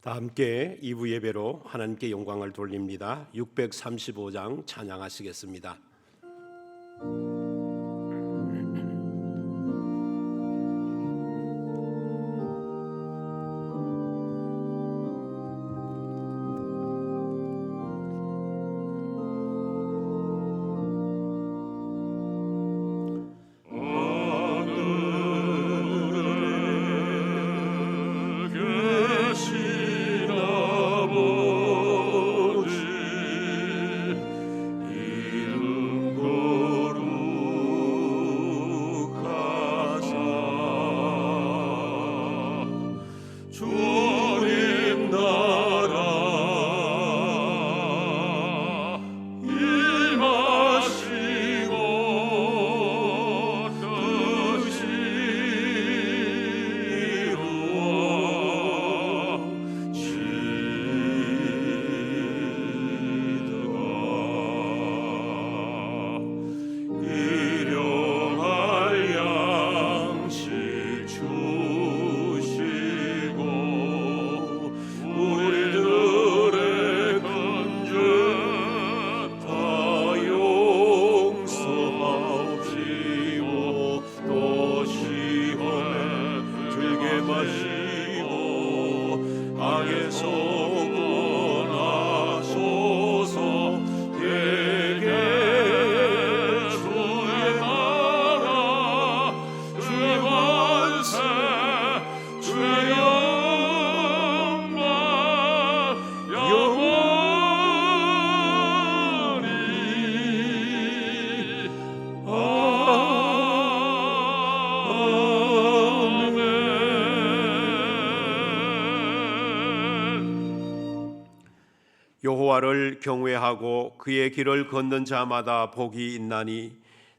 다 함께 2부 예배로 하나님께 영광을 돌립니다. 635장 찬양하시겠습니다. 여호와를 경외하고 그의 길을 걷는 자마다 복이 있나니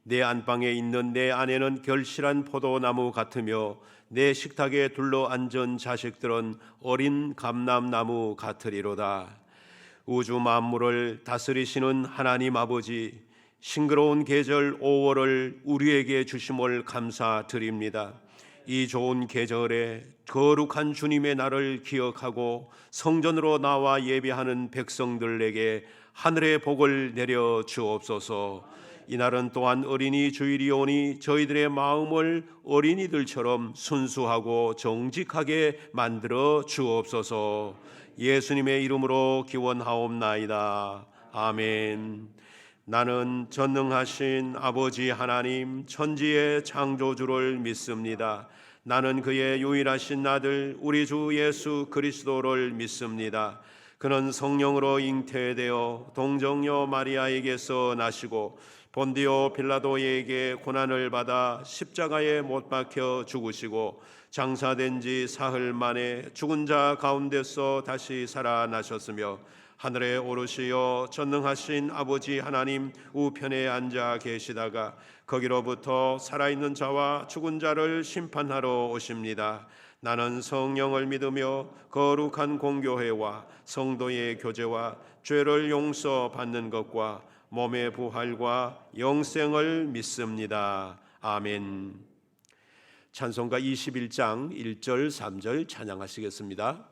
내 안방에 있는 내 아내는 결실한 포도나무 같으며 내 식탁에 둘러앉은 자식들은 어린 감람나무 같으리로다. 우주 만물을 다스리시는 하나님 아버지, 싱그러운 계절 5월을 우리에게 주심을 감사드립니다. 이 좋은 계절에 거룩한 주님의 날을 기억하고 성전으로 나와 예배하는 백성들에게 하늘의 복을 내려 주옵소서. 이날은 또한 어린이 주일이오니 저희들의 마음을 어린이들처럼 순수하고 정직하게 만들어 주옵소서. 예수님의 이름으로 기원하옵나이다. 아멘. 나는 전능하신 아버지 하나님 천지의 창조주를 믿습니다. 나는 그의 유일하신 아들 우리 주 예수 그리스도를 믿습니다. 그는 성령으로 잉태되어 동정녀 마리아에게서 나시고 본디오 빌라도에게 고난을 받아 십자가에 못 박혀 죽으시고 장사된 지 사흘 만에 죽은 자 가운데서 다시 살아나셨으며 하늘에 오르시어 전능하신 아버지 하나님 우편에 앉아 계시다가 거기로부터 살아있는 자와 죽은 자를 심판하러 오십니다. 나는 성령을 믿으며 거룩한 공교회와 성도의 교제와 죄를 용서받는 것과 몸의 부활과 영생을 믿습니다. 아멘. 찬송가 21장 1절 3절 찬양하시겠습니다.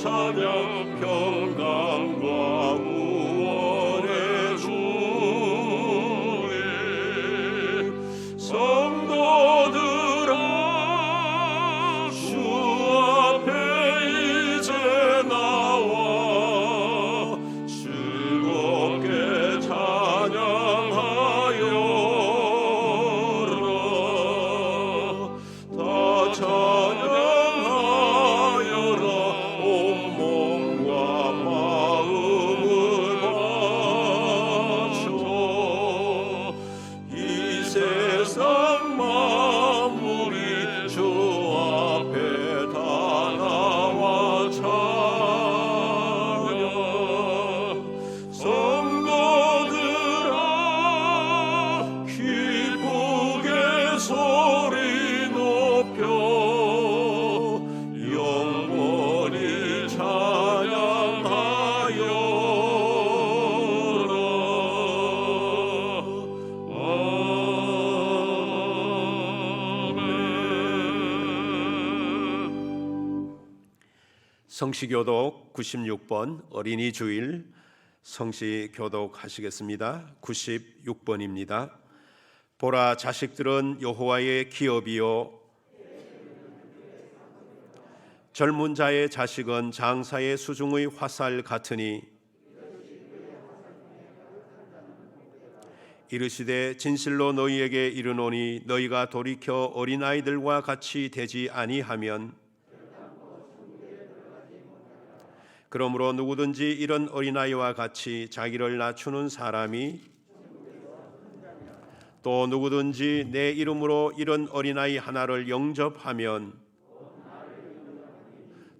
찬양 평강 성시교독 96번 어린이 주일 성시 교독하시겠습니다. 96번입니다. 보라, 자식들은 여호와의 기업이요 젊은 자의 자식은 장사의 수중의 화살 같으니 이르시되 진실로 너희에게 이르노니 너희가 돌이켜 어린아이들과 같이 되지 아니하면 그러므로 누구든지 이런 어린아이와 같이 자기를 낮추는 사람이 또 누구든지 내 이름으로 이런 어린아이 하나를 영접하면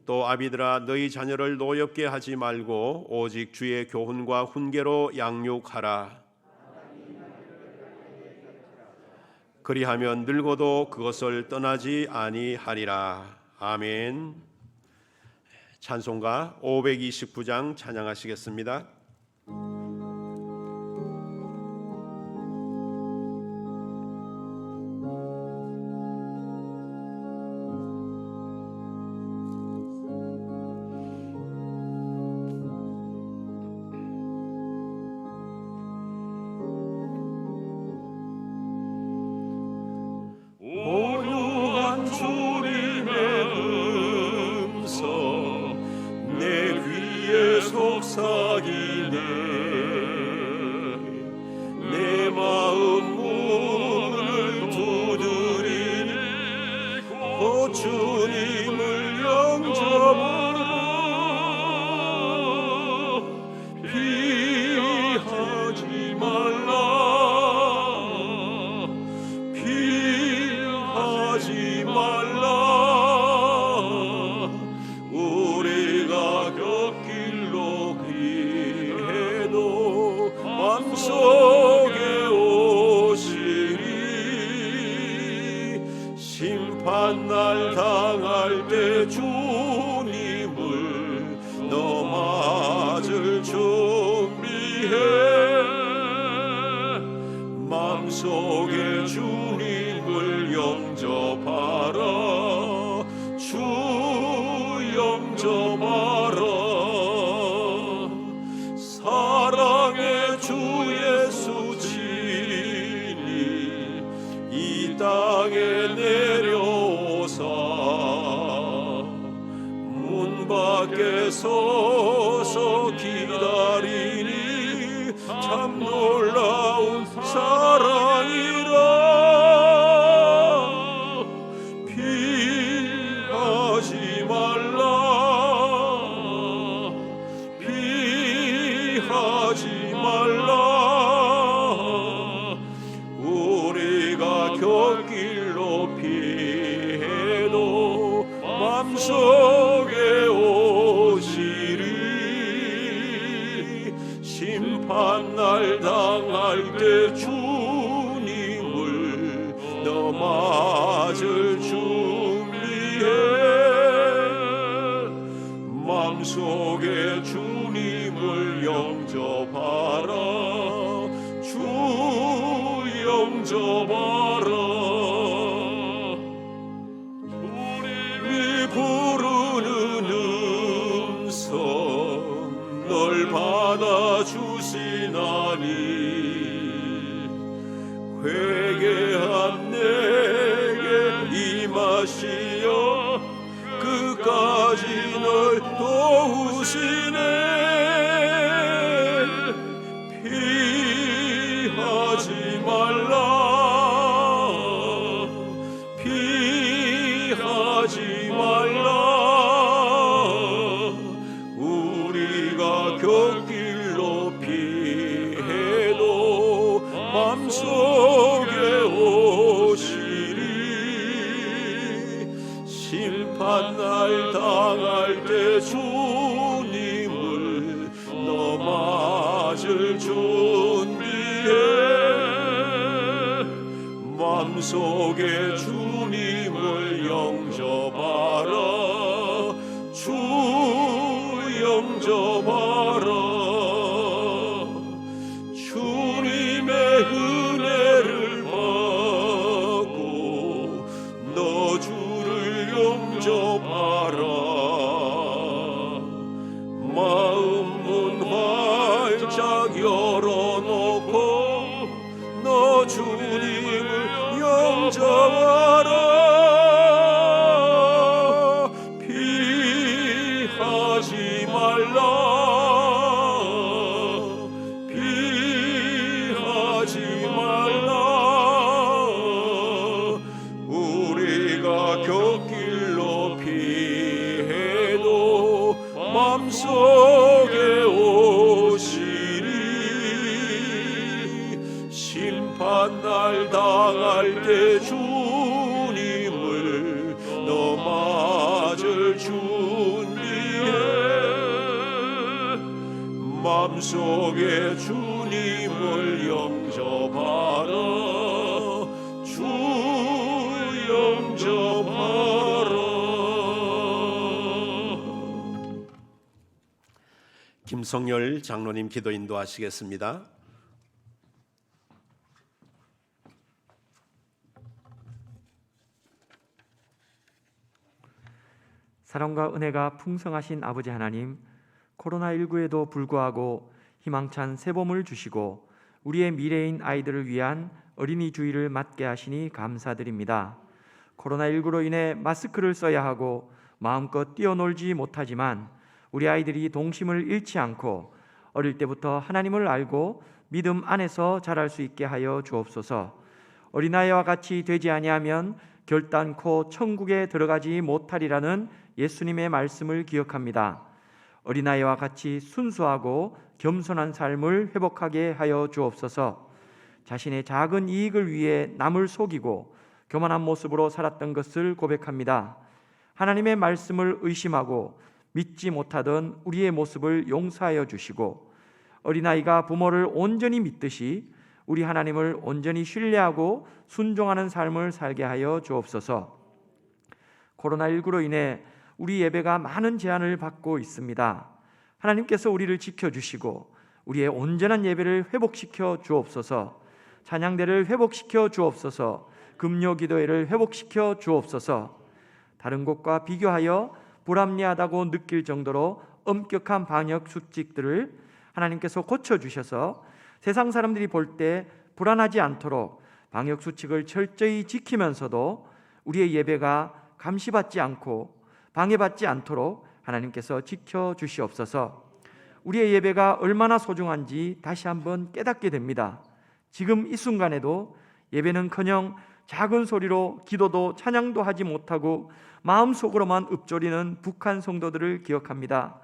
또 아비들아 너희 자녀를 노엽게 하지 말고 오직 주의 교훈과 훈계로 양육하라. 그리하면 늙어도 그것을 떠나지 아니하리라. 아멘. 찬송가 529장 찬양하시겠습니다. 오유한 주님의 속삭이네. 내 마음 문을 두드리니 곧 주님을 영접하라. 피하지 말라. 피하지 말라. 속에 오시리. 심판날 당할 때 주님을 너 맞을 준비해. 맘속에 주님을 영접하라. 주 영접하라. 사랑의 주 예수 친히 이 땅에 내려오사 문 밖에 서서 기다리니 참 놀라운 사랑이라. 피하지 말라. 피하지 말라. 우리가 곁길로 피해도 맘속에 오시리. 심판날 당할 때 주님을 너 맞을 준비해. 맘속에 주님을 영접하라. 주 영접하라. 주님이 부르는 음성 널 받아주시나니 회개한 내게 임하시어 끝까지 널 도우시네. 피하지 말라. 피하지 말라. 우리가 곁길로 피해도 맘속에 오시리. 심판날 당할 때 주님을 너 맞을 준비해. 맘속에 주님을 영접하라. 주 영접하라. 주님의 은혜를 받고 너 주를 영접하라. 속에 오시리 심판날 당할 때 주님을 너 맞을 준비해 맘속에 주님을 영접하라 주 영접하라. 김성열 장로님 기도 인도하시겠습니다. 사랑과 은혜가 풍성하신 아버지 하나님, 코로나19에도 불구하고 희망찬 새 봄을 주시고 우리의 미래인 아이들을 위한 어린이 주일을 맞게 하시니 감사드립니다. 코로나19로 인해 마스크를 써야 하고 마음껏 뛰어놀지 못하지만 우리 아이들이 동심을 잃지 않고 어릴 때부터 하나님을 알고 믿음 안에서 자랄 수 있게 하여 주옵소서. 어린아이와 같이 되지 아니하면 결단코 천국에 들어가지 못하리라는 예수님의 말씀을 기억합니다. 어린아이와 같이 순수하고 겸손한 삶을 회복하게 하여 주옵소서. 자신의 작은 이익을 위해 남을 속이고 교만한 모습으로 살았던 것을 고백합니다. 하나님의 말씀을 의심하고 믿지 못하던 우리의 모습을 용서하여 주시고 어린아이가 부모를 온전히 믿듯이 우리 하나님을 온전히 신뢰하고 순종하는 삶을 살게 하여 주옵소서. 코로나19로 인해 우리 예배가 많은 제한을 받고 있습니다. 하나님께서 우리를 지켜주시고 우리의 온전한 예배를 회복시켜 주옵소서. 찬양대를 회복시켜 주옵소서. 금요 기도회를 회복시켜 주옵소서. 다른 곳과 비교하여 불합리하다고 느낄 정도로 엄격한 방역 수칙들을 하나님께서 고쳐주셔서 세상 사람들이 볼 때 불안하지 않도록 방역 수칙을 철저히 지키면서도 우리의 예배가 감시받지 않고 방해받지 않도록 하나님께서 지켜주시옵소서. 우리의 예배가 얼마나 소중한지 다시 한번 깨닫게 됩니다. 지금 이 순간에도 예배는커녕 작은 소리로 기도도 찬양도 하지 못하고 마음속으로만 읊조리는 북한 성도들을 기억합니다.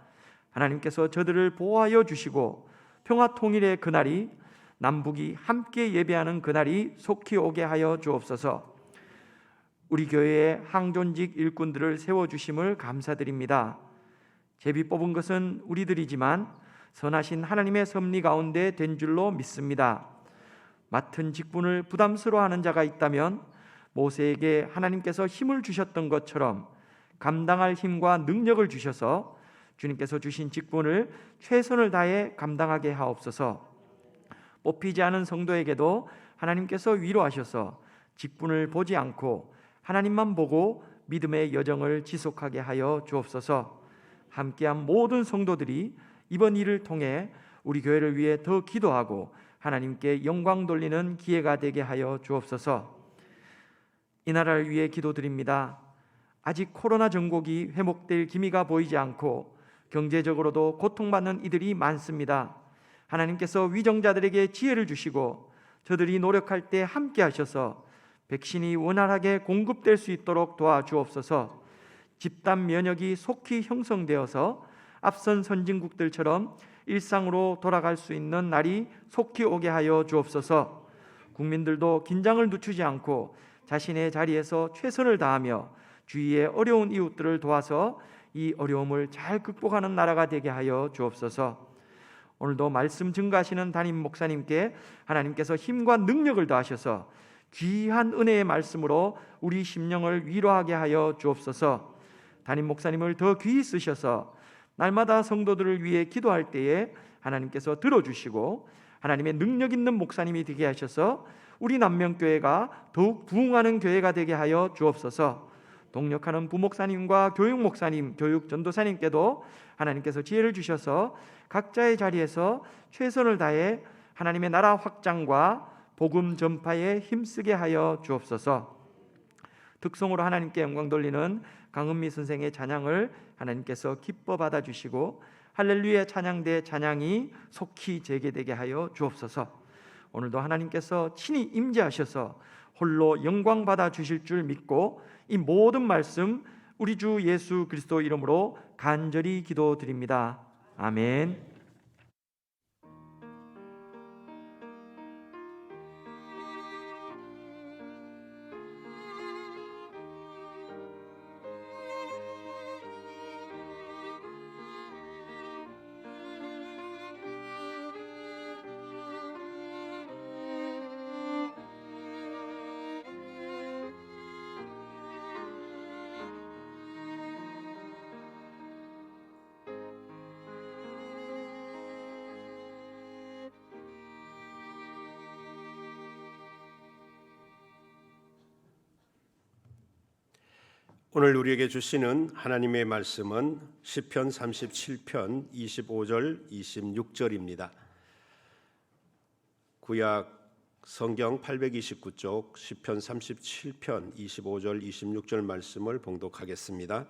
하나님께서 저들을 보호하여 주시고 평화통일의 그날이 남북이 함께 예배하는 그날이 속히 오게 하여 주옵소서. 우리 교회에 항존직 일꾼들을 세워주심을 감사드립니다. 제비 뽑은 것은 우리들이지만 선하신 하나님의 섭리 가운데 된 줄로 믿습니다. 맡은 직분을 부담스러워하는 자가 있다면 모세에게 하나님께서 힘을 주셨던 것처럼 감당할 힘과 능력을 주셔서 주님께서 주신 직분을 최선을 다해 감당하게 하옵소서. 뽑히지 않은 성도에게도 하나님께서 위로하셔서 직분을 보지 않고 하나님만 보고 믿음의 여정을 지속하게 하여 주옵소서. 함께한 모든 성도들이 이번 일을 통해 우리 교회를 위해 더 기도하고 하나님께 영광 돌리는 기회가 되게 하여 주옵소서. 이 나라를 위해 기도드립니다. 아직 코로나 전곡이 회복될 기미가 보이지 않고 경제적으로도 고통받는 이들이 많습니다. 하나님께서 위정자들에게 지혜를 주시고 저들이 노력할 때 함께 하셔서 백신이 원활하게 공급될 수 있도록 도와주옵소서. 집단 면역이 속히 형성되어서 앞선 선진국들처럼 일상으로 돌아갈 수 있는 날이 속히 오게 하여 주옵소서. 국민들도 긴장을 늦추지 않고 자신의 자리에서 최선을 다하며 주위의 어려운 이웃들을 도와서 이 어려움을 잘 극복하는 나라가 되게 하여 주옵소서. 오늘도 말씀 증거하시는 담임 목사님께 하나님께서 힘과 능력을 더하셔서 귀한 은혜의 말씀으로 우리 심령을 위로하게 하여 주옵소서. 담임 목사님을 더 귀히 쓰셔서 날마다 성도들을 위해 기도할 때에 하나님께서 들어주시고 하나님의 능력 있는 목사님이 되게 하셔서 우리 남명교회가 더욱 부흥하는 교회가 되게 하여 주옵소서. 동력하는 부목사님과 교육목사님, 교육전도사님께도 하나님께서 지혜를 주셔서 각자의 자리에서 최선을 다해 하나님의 나라 확장과 복음 전파에 힘쓰게 하여 주옵소서. 특송으로 하나님께 영광 돌리는 강은미 선생의 찬양을 하나님께서 기뻐 받아주시고 할렐루야 찬양대 찬양이 속히 재개되게 하여 주옵소서. 오늘도 하나님께서 친히 임재하셔서 홀로 영광 받아 주실 줄 믿고 이 모든 말씀 우리 주 예수 그리스도 이름으로 간절히 기도드립니다. 아멘. 오늘 우리에게 주시는 하나님의 말씀은 시편 37편 25절 26절입니다. 구약 성경 829쪽 시편 37편 25절 26절 말씀을 봉독하겠습니다.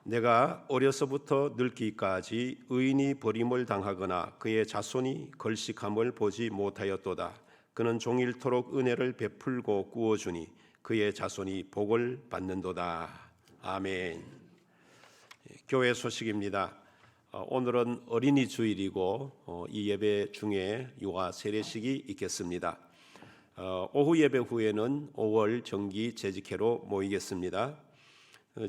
내가 어려서부터 늙기까지 의인이 버림을 당하거나 그의 자손이 걸식함을 보지 못하였도다. 그는 종일토록 은혜를 베풀고 구워주니 그의 자손이 복을 받는도다. 아멘. 교회 소식입니다. 오늘은 어린이 주일이고 이 예배 중에 유아 세례식이 있겠습니다. 오후 예배 후에는 5월 정기 재직회로 모이겠습니다.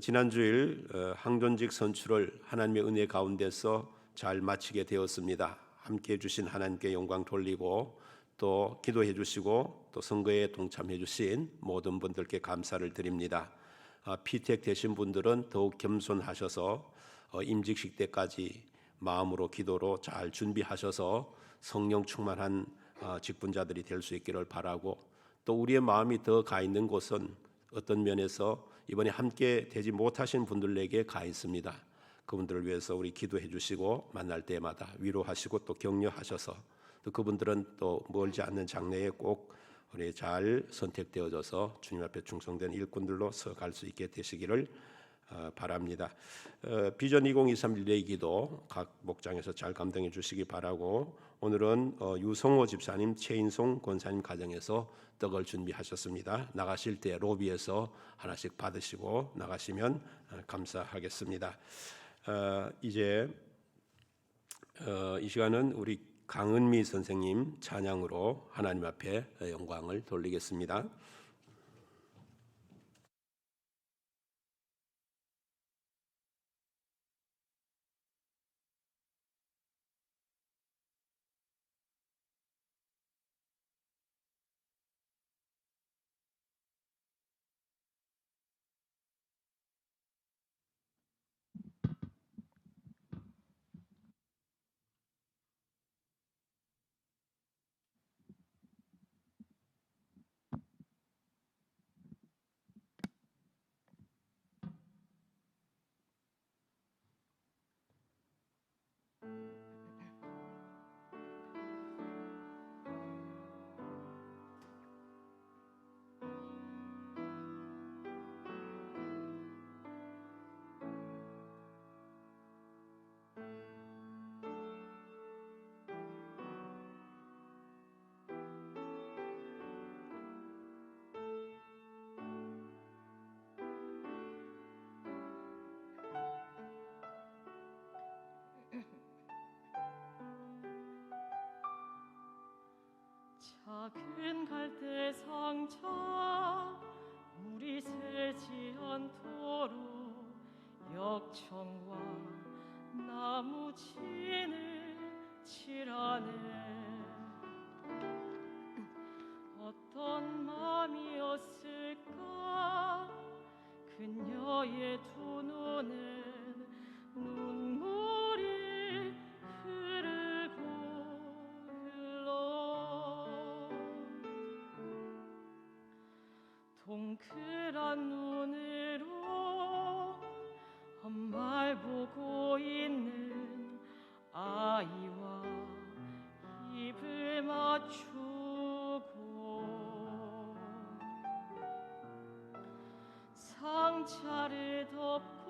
지난 주일 항존직 선출을 하나님의 은혜 가운데서 잘 마치게 되었습니다. 함께해 주신 하나님께 영광 돌리고 또 기도해 주시고 또 선거에 동참해 주신 모든 분들께 감사를 드립니다. 피택 되신 분들은 더욱 겸손하셔서 임직식 때까지 마음으로 기도로 잘 준비하셔서 성령 충만한 직분자들이 될 수 있기를 바라고, 또 우리의 마음이 더 가 있는 곳은 어떤 면에서 이번에 함께 되지 못하신 분들에게 가 있습니다. 그분들을 위해서 우리 기도해 주시고 만날 때마다 위로하시고 또 격려하셔서 또 그분들은 또 멀지 않는 장래에 꼭 우리 잘 선택되어져서 주님 앞에 충성된 일꾼들로 서갈 수 있게 되시기를 바랍니다. 비전 2023 릴레이 기도 각 목장에서 잘 감당해 주시기 바라고, 오늘은 유성호 집사님, 최인송 권사님 가정에서 떡을 준비하셨습니다. 나가실 때 로비에서 하나씩 받으시고 나가시면 감사하겠습니다. 이제 이 시간은 우리 강은미 선생님 찬양으로 하나님 앞에 영광을 돌리겠습니다. 작은 갈대 상자 물이 새지 않도록 역청과 나무 진을 칠하네. 어떤 마음이었을까 그녀의 두 눈엔 눈물이 흐르고 동그란 눈으로 엄마를 보고 있는 아이와 입을 맞추고 상자를 덮고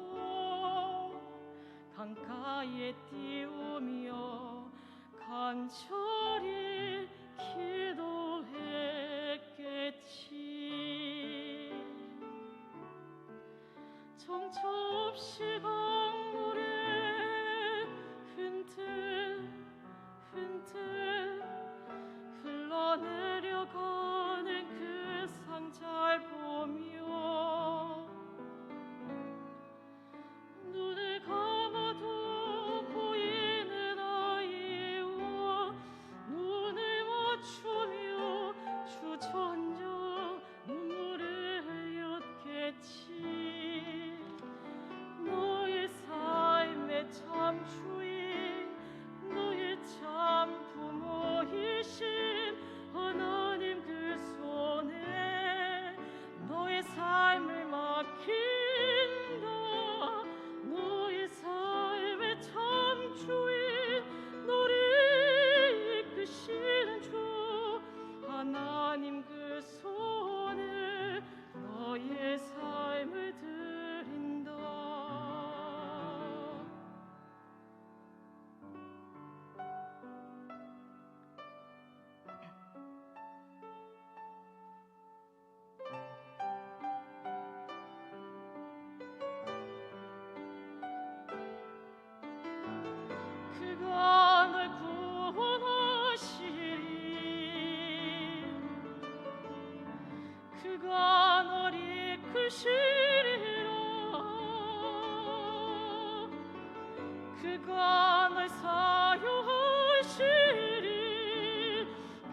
그가 널 사용하시리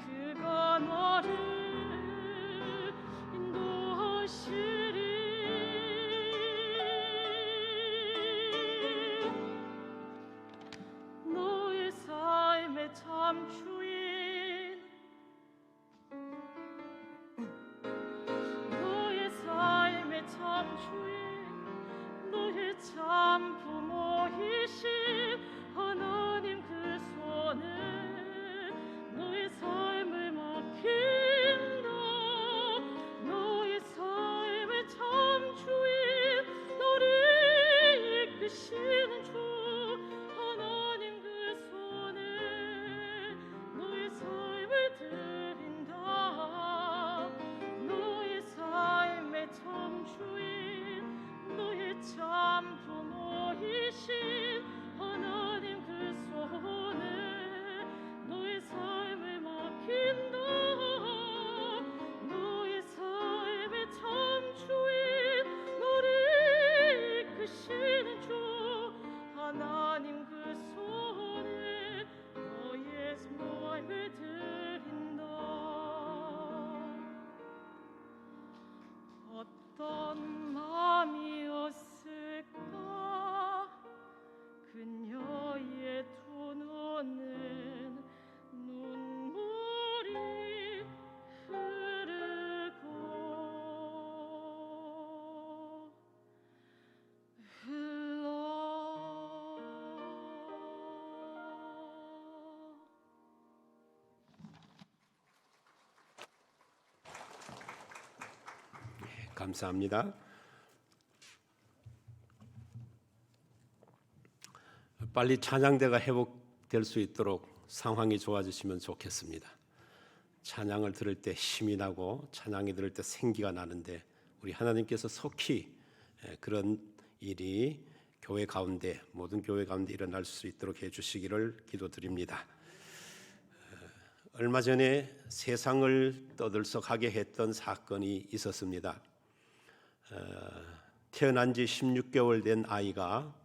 그가 너를 인도하시리 너의 삶의 참 주인 너의 삶의 참 주인 너의 참 부모이신 하나님 그 손에 너의 삶을 맡긴다 너의 삶의 참 주인 너를 이끄시는 주 하나님 그 손에 너의 삶을 드린다 너의 삶의 참 주인 너의 참 부모이신 하나님 그 손에 너의 삶을 맡긴다 너의 삶의 참 주인 너를 이끄시는 주 하나님 그 손에 너의 삶을 드린다 어떤 마음이었을까 그녀의 두 눈은 눈물이 흘러 감사합니다. 빨리 찬양대가 회복될 수 있도록 상황이 좋아지시면 좋겠습니다. 찬양을 들을 때 힘이 나고 찬양이 들을 때 생기가 나는데 우리 하나님께서 속히 그런 일이 교회 가운데 모든 교회 가운데 일어날 수 있도록 해주시기를 기도드립니다. 얼마 전에 세상을 떠들썩하게 했던 사건이 있었습니다. 태어난 지 16개월 된 아이가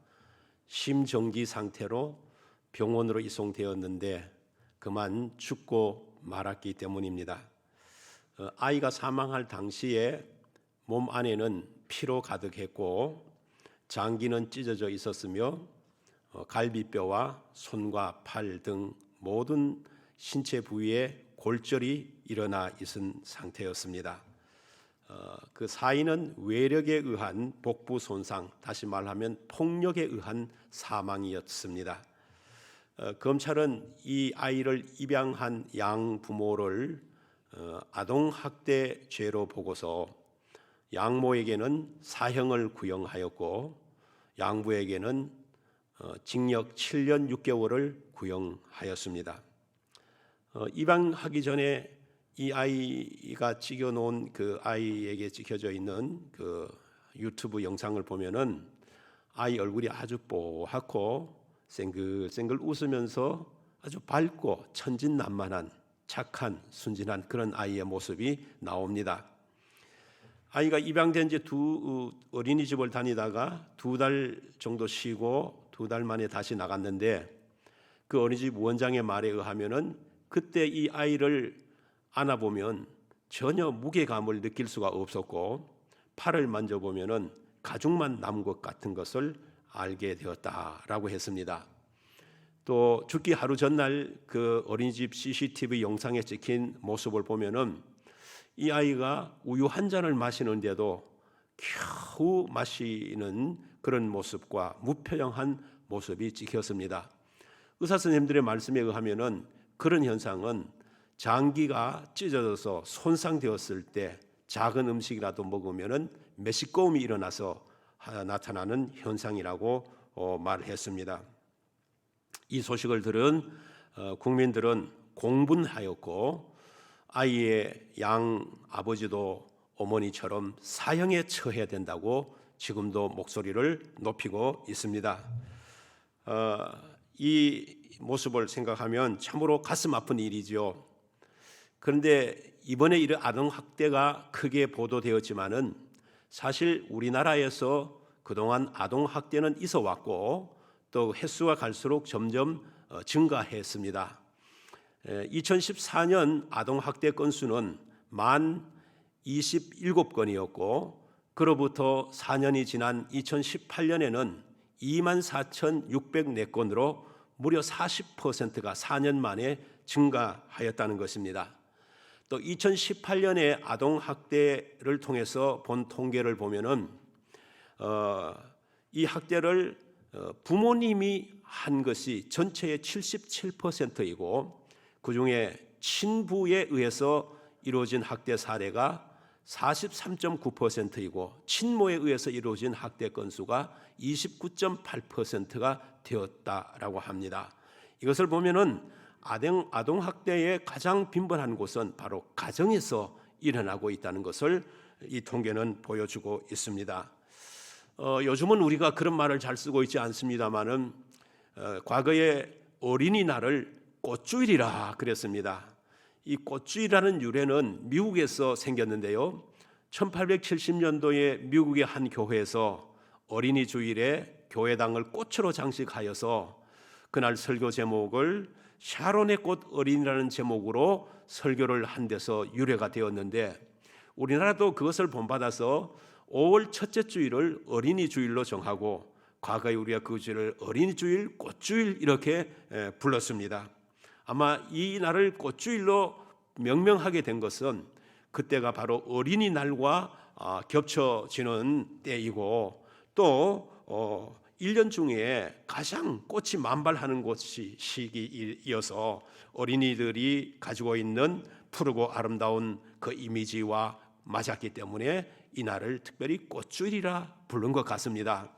심정지 상태로 병원으로 이송되었는데 그만 죽고 말았기 때문입니다. 아이가 사망할 당시에 몸 안에는 피로 가득했고 장기는 찢어져 있었으며 갈비뼈와 손과 팔 등 모든 신체 부위에 골절이 일어나 있은 상태였습니다. 그 사인은 외력에 의한 복부 손상, 다시 말하면 폭력에 의한 사망이었습니다. 검찰은 이 아이를 입양한 양 부모를 아동학대 죄로 보고서 양모에게는 사형을 구형하였고 양부에게는 징역 7년 6개월을 구형하였습니다. 입양하기 전에 이 아이가 찍어놓은 그 아이에게 찍혀져 있는 그 유튜브 영상을 보면은 아이 얼굴이 아주 뽀얗고 생글생글 웃으면서 아주 밝고 천진난만한 착한 순진한 그런 아이의 모습이 나옵니다. 아이가 입양된 지 어린이집을 다니다가 2달 정도 쉬고 2달 만에 다시 나갔는데 그 어린이집 원장의 말에 의하면은 그때 이 아이를 안아보면 전혀 무게감을 느낄 수가 없었고 팔을 만져보면은 가죽만 남은 것 같은 것을 알게 되었다라고 했습니다. 또 죽기 하루 전날 그 어린이집 CCTV 영상에 찍힌 모습을 보면은 이 아이가 우유 한 잔을 마시는데도 겨우 마시는 그런 모습과 무표정한 모습이 찍혔습니다. 의사 선생님들의 말씀에 의하면은 그런 현상은 장기가 찢어져서 손상되었을 때 작은 음식이라도 먹으면은 메시꺼움이 일어나서 나타나는 현상이라고 말했습니다. 이 소식을 들은 국민들은 공분하였고 아이의 양 아버지도 어머니처럼 사형에 처해야 된다고 지금도 목소리를 높이고 있습니다. 이 모습을 생각하면 참으로 가슴 아픈 일이죠. 그런데 이번에 이런 아동학대가 크게 보도되었지만은 사실 우리나라에서 그동안 아동학대는 있어 왔고 또 횟수가 갈수록 점점 증가했습니다. 2014년 아동학대 건수는 27건이었고 그로부터 4년이 지난 2018년에는 24,604건으로 무려 40%가 4년 만에 증가하였다는 것입니다. 또 2018년에 아동학대를 통해서 본 통계를 보면은 이 학대를 부모님이 한 것이 전체의 77%이고 그중에 친부에 의해서 이루어진 학대 사례가 43.9%이고 친모에 의해서 이루어진 학대 건수가 29.8%가 되었다라고 합니다. 이것을 보면은 아동학대의 가장 빈번한 곳은 바로 가정에서 일어나고 있다는 것을 이 통계는 보여주고 있습니다. 요즘은 우리가 그런 말을 잘 쓰고 있지 않습니다만은 과거에 어린이날을 꽃주일이라 그랬습니다. 이 꽃주일이라는 유래는 미국에서 생겼는데요. 1870년도에 미국의 한 교회에서 어린이 주일에 교회당을 꽃으로 장식하여서 그날 설교 제목을 샤론의 꽃 어린이라는 제목으로 설교를 한 데서 유래가 되었는데 우리나라도 그것을 본받아서 5월 첫째 주일을 어린이 주일로 정하고 과거에 우리가 그 주일을 어린이 주일, 꽃주일 이렇게 불렀습니다. 아마 이 날을 꽃주일로 명명하게 된 것은 그때가 바로 어린이날과 겹쳐지는 때이고 또 1년 중에 가장 꽃이 만발하는 곳이 시기이어서 어린이들이 가지고 있는 푸르고 아름다운 그 이미지와 맞았기 때문에 이 날을 특별히 꽃주일이라 부른 것 같습니다.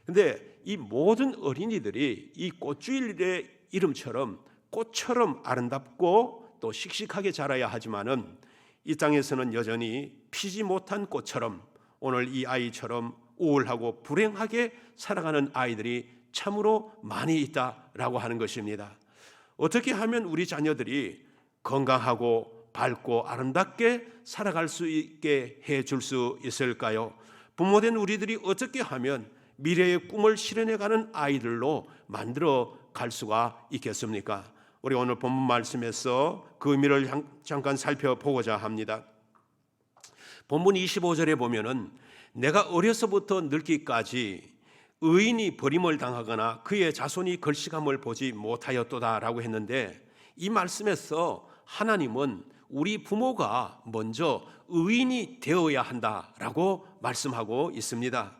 그런데 이 모든 어린이들이 이 꽃주일의 이름처럼 꽃처럼 아름답고 또 씩씩하게 자라야 하지만은 이 땅에서는 여전히 피지 못한 꽃처럼 오늘 이 아이처럼 우울하고 불행하게 살아가는 아이들이 참으로 많이 있다라고 하는 것입니다. 어떻게 하면 우리 자녀들이 건강하고 밝고 아름답게 살아갈 수 있게 해줄 수 있을까요? 부모된 우리들이 어떻게 하면 미래의 꿈을 실현해가는 아이들로 만들어 갈 수가 있겠습니까? 우리 오늘 본문 말씀에서 그 의미를 잠깐 살펴보고자 합니다. 본문 25절에 보면은 내가 어려서부터 늙기까지 의인이 버림을 당하거나 그의 자손이 걸식함을 보지 못하였도다라고 했는데 이 말씀에서 하나님은 우리 부모가 먼저 의인이 되어야 한다라고 말씀하고 있습니다.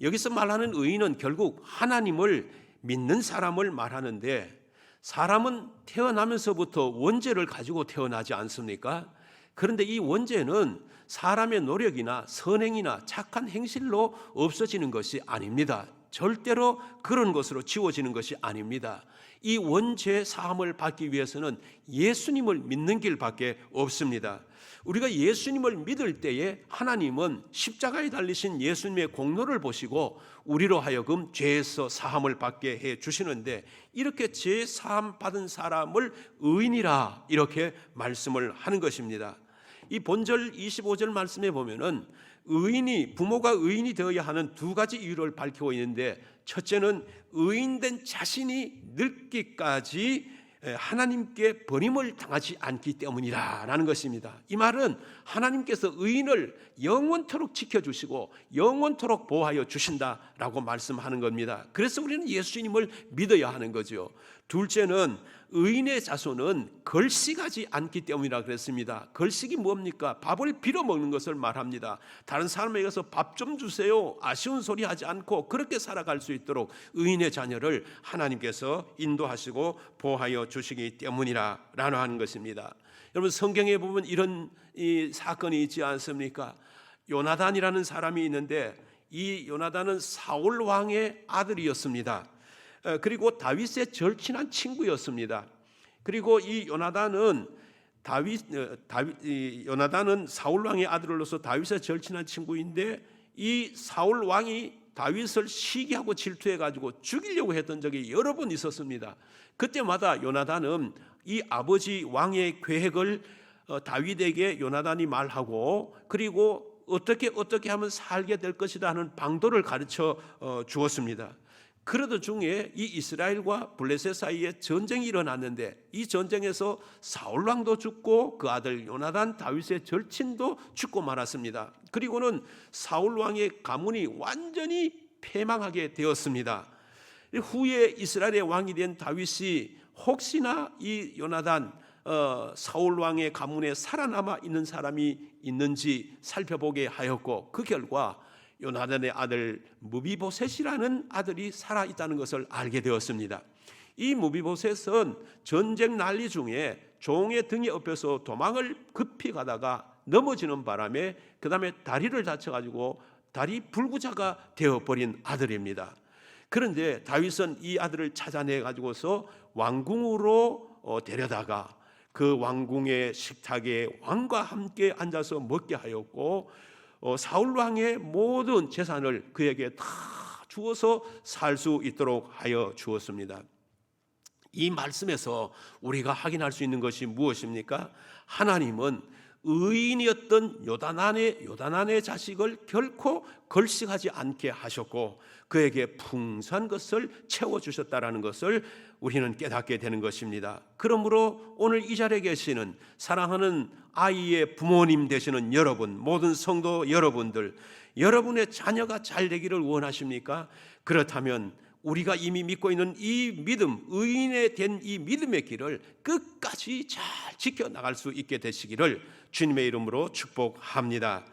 여기서 말하는 의인은 결국 하나님을 믿는 사람을 말하는데 사람은 태어나면서부터 원죄를 가지고 태어나지 않습니까? 그런데 이 원죄는 사람의 노력이나 선행이나 착한 행실로 없어지는 것이 아닙니다. 절대로 그런 것으로 지워지는 것이 아닙니다. 이 원죄 사함을 받기 위해서는 예수님을 믿는 길밖에 없습니다. 우리가 예수님을 믿을 때에 하나님은 십자가에 달리신 예수님의 공로를 보시고 우리로 하여금 죄에서 사함을 받게 해 주시는데 이렇게 죄 사함 받은 사람을 의인이라 이렇게 말씀을 하는 것입니다. 이 본절 25절 말씀에 보면은 부모가 의인이 되어야 하는 두 가지 이유를 밝히고 있는데 첫째는 의인된 자신이 늙기까지 하나님께 버림을 당하지 않기 때문이라는 것입니다. 이 말은 하나님께서 의인을 영원토록 지켜주시고 영원토록 보호하여 주신다라고 말씀하는 겁니다. 그래서 우리는 예수님을 믿어야 하는 거죠. 둘째는 의인의 자손은 걸식하지 않기 때문이라 그랬습니다. 걸식이 뭡니까? 밥을 빌어먹는 것을 말합니다. 다른 사람에게 가서 밥 좀 주세요 아쉬운 소리 하지 않고 그렇게 살아갈 수 있도록 의인의 자녀를 하나님께서 인도하시고 보호하여 주시기 때문이라라는 하는 것입니다. 여러분 성경에 보면 이런 사건이 있지 않습니까? 요나단이라는 사람이 있는데 이 요나단은 사울 왕의 아들이었습니다. 그리고 다윗의 절친한 친구였습니다. 그리고 이 요나단은 사울 왕의 아들로서 다윗의 절친한 친구인데 이 사울 왕이 다윗을 시기하고 질투해 가지고 죽이려고 했던 적이 여러 번 있었습니다. 그때마다 요나단은 이 아버지 왕의 계획을 다윗에게 요나단이 말하고 그리고 어떻게 하면 살게 될 것이다 하는 방도를 가르쳐 주었습니다. 그러던 중에 이 이스라엘과 블레셋 사이에 전쟁이 일어났는데 이 전쟁에서 사울 왕도 죽고 그 아들 요나단 다윗의 절친도 죽고 말았습니다. 그리고는 사울 왕의 가문이 완전히 패망하게 되었습니다. 후에 이스라엘의 왕이 된 다윗이 혹시나 이 요나단 사울 왕의 가문에 살아남아 있는 사람이 있는지 살펴보게 하였고 그 결과 요나단의 아들 무비보셋이라는 아들이 살아 있다는 것을 알게 되었습니다. 이 무비보셋은 전쟁 난리 중에 종의 등에 업혀서 도망을 급히 가다가 넘어지는 바람에 그 다음에 다리를 다쳐가지고 다리 불구자가 되어버린 아들입니다. 그런데 다윗은 이 아들을 찾아내 가지고서 왕궁으로 데려다가 그 왕궁의 식탁에 왕과 함께 앉아서 먹게 하였고 사울 왕의 모든 재산을 그에게 다 주어서 살 수 있도록 하여 주었습니다. 이 말씀에서 우리가 확인할 수 있는 것이 무엇입니까? 하나님은 의인이었던 요다난의 자식을 결코 걸식하지 않게 하셨고 그에게 풍성한 것을 채워주셨다라는 것을 우리는 깨닫게 되는 것입니다. 그러므로 오늘 이 자리에 계시는 사랑하는 아이의 부모님 되시는 여러분, 모든 성도 여러분들, 여러분의 자녀가 잘 되기를 원하십니까? 그렇다면 우리가 이미 믿고 있는 이 믿음, 의인에 된 이 믿음의 길을 끝까지 잘 지켜나갈 수 있게 되시기를 주님의 이름으로 축복합니다.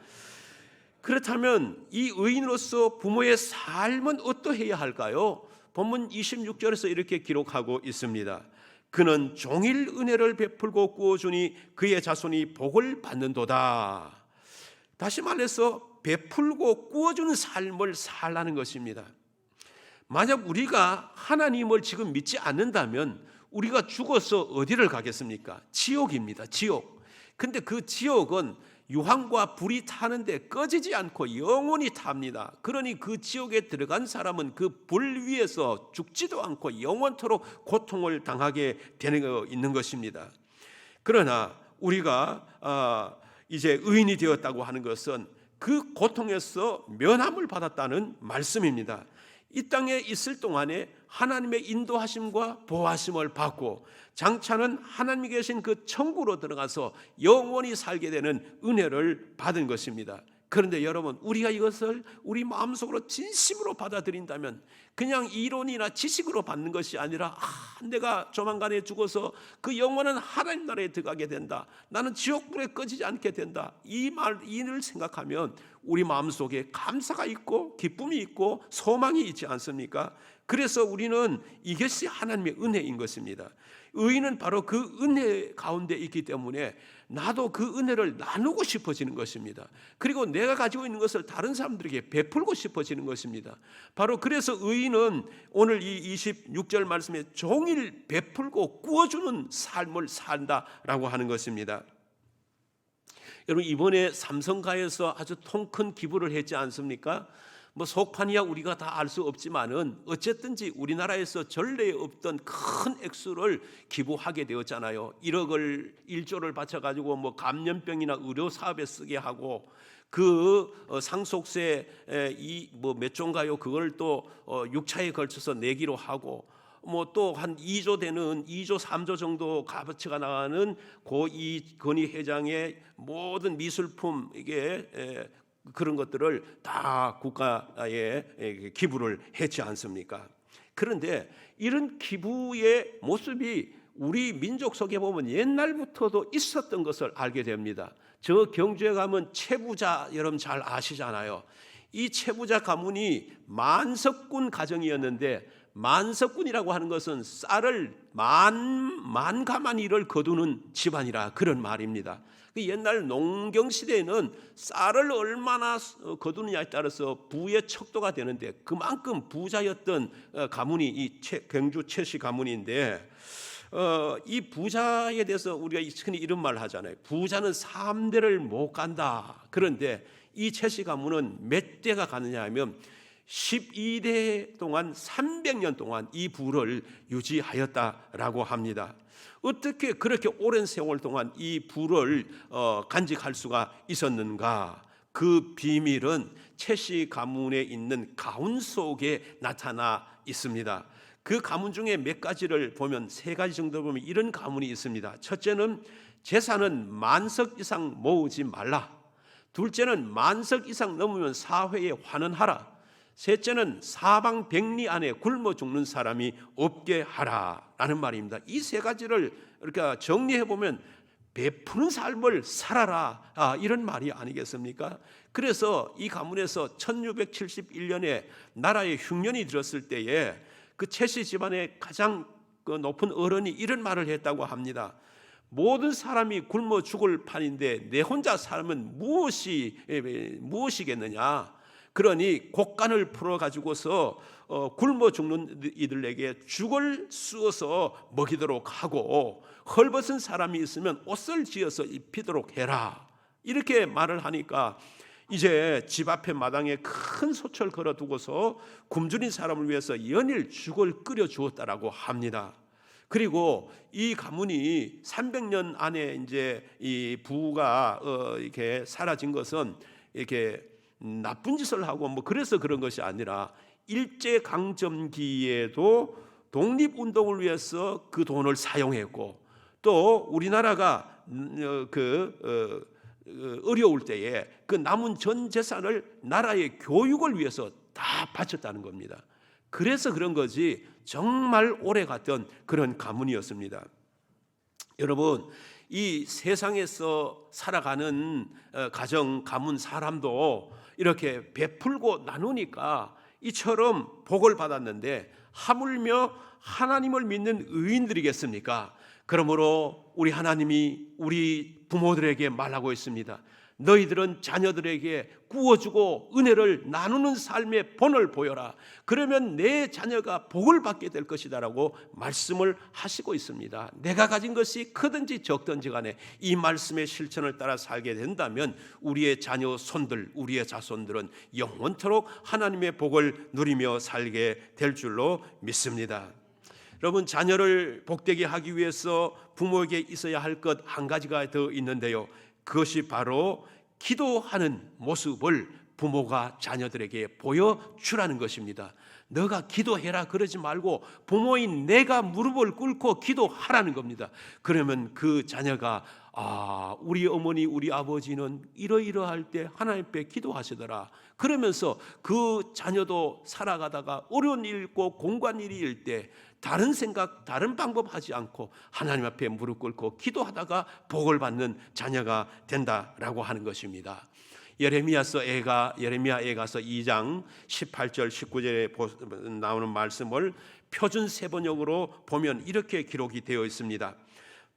그렇다면 이 의인으로서 부모의 삶은 어떠해야 할까요? 본문 26절에서 이렇게 기록하고 있습니다. 그는 종일 은혜를 베풀고 꾸어주니 그의 자손이 복을 받는도다. 다시 말해서 베풀고 꾸어주는 삶을 살라는 것입니다. 만약 우리가 하나님을 지금 믿지 않는다면 우리가 죽어서 어디를 가겠습니까? 지옥입니다. 지옥. 근데 그 지옥은 유황과 불이 타는데 꺼지지 않고 영원히 탑니다. 그러니 그 지옥에 들어간 사람은 그 불 위에서 죽지도 않고 영원토록 고통을 당하게 있는 것입니다. 그러나 우리가 이제 의인이 되었다고 하는 것은 그 고통에서 면함을 받았다는 말씀입니다. 이 땅에 있을 동안에 하나님의 인도하심과 보호하심을 받고 장차는 하나님이 계신 그 천국으로 들어가서 영원히 살게 되는 은혜를 받은 것입니다. 그런데 여러분, 우리가 이것을 우리 마음속으로 진심으로 받아들인다면 그냥 이론이나 지식으로 받는 것이 아니라 내가 조만간에 죽어서 그 영원한 하나님 나라에 들어가게 된다, 나는 지옥불에 꺼지지 않게 된다, 이를 생각하면 우리 마음속에 감사가 있고 기쁨이 있고 소망이 있지 않습니까? 그래서 우리는 이것이 하나님의 은혜인 것입니다. 의인은 바로 그 은혜 가운데 있기 때문에 나도 그 은혜를 나누고 싶어지는 것입니다. 그리고 내가 가지고 있는 것을 다른 사람들에게 베풀고 싶어지는 것입니다. 바로 그래서 의인은 오늘 이 26절 말씀에 종일 베풀고 꾸어주는 삶을 산다라고 하는 것입니다. 여러분, 이번에 삼성가에서 아주 통 큰 기부를 했지 않습니까? 뭐 속판이야 우리가 다 알 수 없지만은 어쨌든지 우리나라에서 전례에 없던 큰 액수를 기부하게 되었잖아요. 1조를 바쳐가지고 뭐 감염병이나 의료 사업에 쓰게 하고 그 상속세 몇 조인가요? 그걸 또 6차에 걸쳐서 내기로 하고 뭐 또 한 2조 되는 2조 3조 정도 값어치가 나가는 고이건희 회장의 모든 미술품 이게 그런 것들을 다 국가에 기부를 했지 않습니까? 그런데 이런 기부의 모습이 우리 민족 속에 보면 옛날부터도 있었던 것을 알게 됩니다. 저 경주에 가면 채부자 여러분 잘 아시잖아요. 이 채부자 가문이 만석군 가정이었는데, 만석군이라고 하는 것은 쌀을 만가마니를 거두는 집안이라 그런 말입니다. 옛날 농경 시대에는 쌀을 얼마나 거두느냐에 따라서 부의 척도가 되는데 그만큼 부자였던 가문이 이 경주 최씨 가문인데, 이 부자에 대해서 우리가 흔히 이런 말을 하잖아요. 부자는 3대를 못 간다. 그런데 이 최씨 가문은 몇 대가 가느냐 하면 12대 동안 300년 동안 이 부를 유지하였다라고 합니다. 어떻게 그렇게 오랜 세월 동안 이 부를 간직할 수가 있었는가? 그 비밀은 채씨 가문에 있는 가문 속에 나타나 있습니다. 그 가문 중에 몇 가지를 보면, 세 가지 정도 보면 이런 가문이 있습니다. 첫째는 재산은 만석 이상 모으지 말라. 둘째는 만석 이상 넘으면 사회에 환원하라. 셋째는 사방 백리 안에 굶어 죽는 사람이 없게 하라라는 말입니다. 이 세 가지를 이렇게 정리해 보면 베푸는 삶을 살아라, 이런 말이 아니겠습니까? 그래서 이 가문에서 1671년에 나라에 흉년이 들었을 때에 그 채씨 집안의 가장 높은 어른이 이런 말을 했다고 합니다. 모든 사람이 굶어 죽을 판인데 내 혼자 살면 무엇이겠느냐? 그러니 곡간을 풀어가지고서 굶어 죽는 이들에게 죽을 쑤어서 먹이도록 하고, 헐벗은 사람이 있으면 옷을 지어서 입히도록 해라, 이렇게 말을 하니까 이제 집 앞에 마당에 큰 솥을 걸어두고서 굶주린 사람을 위해서 연일 죽을 끓여 주었다라고 합니다. 그리고 이 가문이 300년 안에 이제 이 부가 이렇게 사라진 것은 이렇게 나쁜 짓을 하고 뭐 그래서 그런 것이 아니라, 일제 강점기에도 독립운동을 위해서 그 돈을 사용했고, 또 우리나라가 어려울 때에 그 남은 전 재산을 나라의 교육을 위해서 다 바쳤다는 겁니다. 그래서 그런 거지 정말 오래 갔던 그런 가문이었습니다. 여러분, 이 세상에서 살아가는 가정, 가문, 사람도 이렇게 베풀고 나누니까 이처럼 복을 받았는데, 하물며 하나님을 믿는 의인들이겠습니까? 그러므로 우리 하나님이 우리 부모들에게 말하고 있습니다. 너희들은 자녀들에게 구워주고 은혜를 나누는 삶의 본을 보여라. 그러면 내 자녀가 복을 받게 될 것이다 라고 말씀을 하시고 있습니다. 내가 가진 것이 크든지 적든지 간에 이 말씀의 실천을 따라 살게 된다면 우리의 자녀 손들, 우리의 자손들은 영원토록 하나님의 복을 누리며 살게 될 줄로 믿습니다. 여러분, 자녀를 복되게 하기 위해서 부모에게 있어야 할 것 한 가지가 더 있는데요, 그것이 바로 기도하는 모습을 부모가 자녀들에게 보여주라는 것입니다. 너가 기도해라 그러지 말고 부모인 내가 무릎을 꿇고 기도하라는 겁니다. 그러면 그 자녀가 우리 어머니 우리 아버지는 이러이러할 때 하나님 앞에 기도하시더라, 그러면서 그 자녀도 살아가다가 어려운 일 있고 공간 일이 일 때 다른 생각, 다른 방법 하지 않고 하나님 앞에 무릎 꿇고 기도하다가 복을 받는 자녀가 된다라고 하는 것입니다. 예레미야 애가서 2장 18절 19절에 나오는 말씀을 표준 세번역으로 보면 이렇게 기록이 되어 있습니다.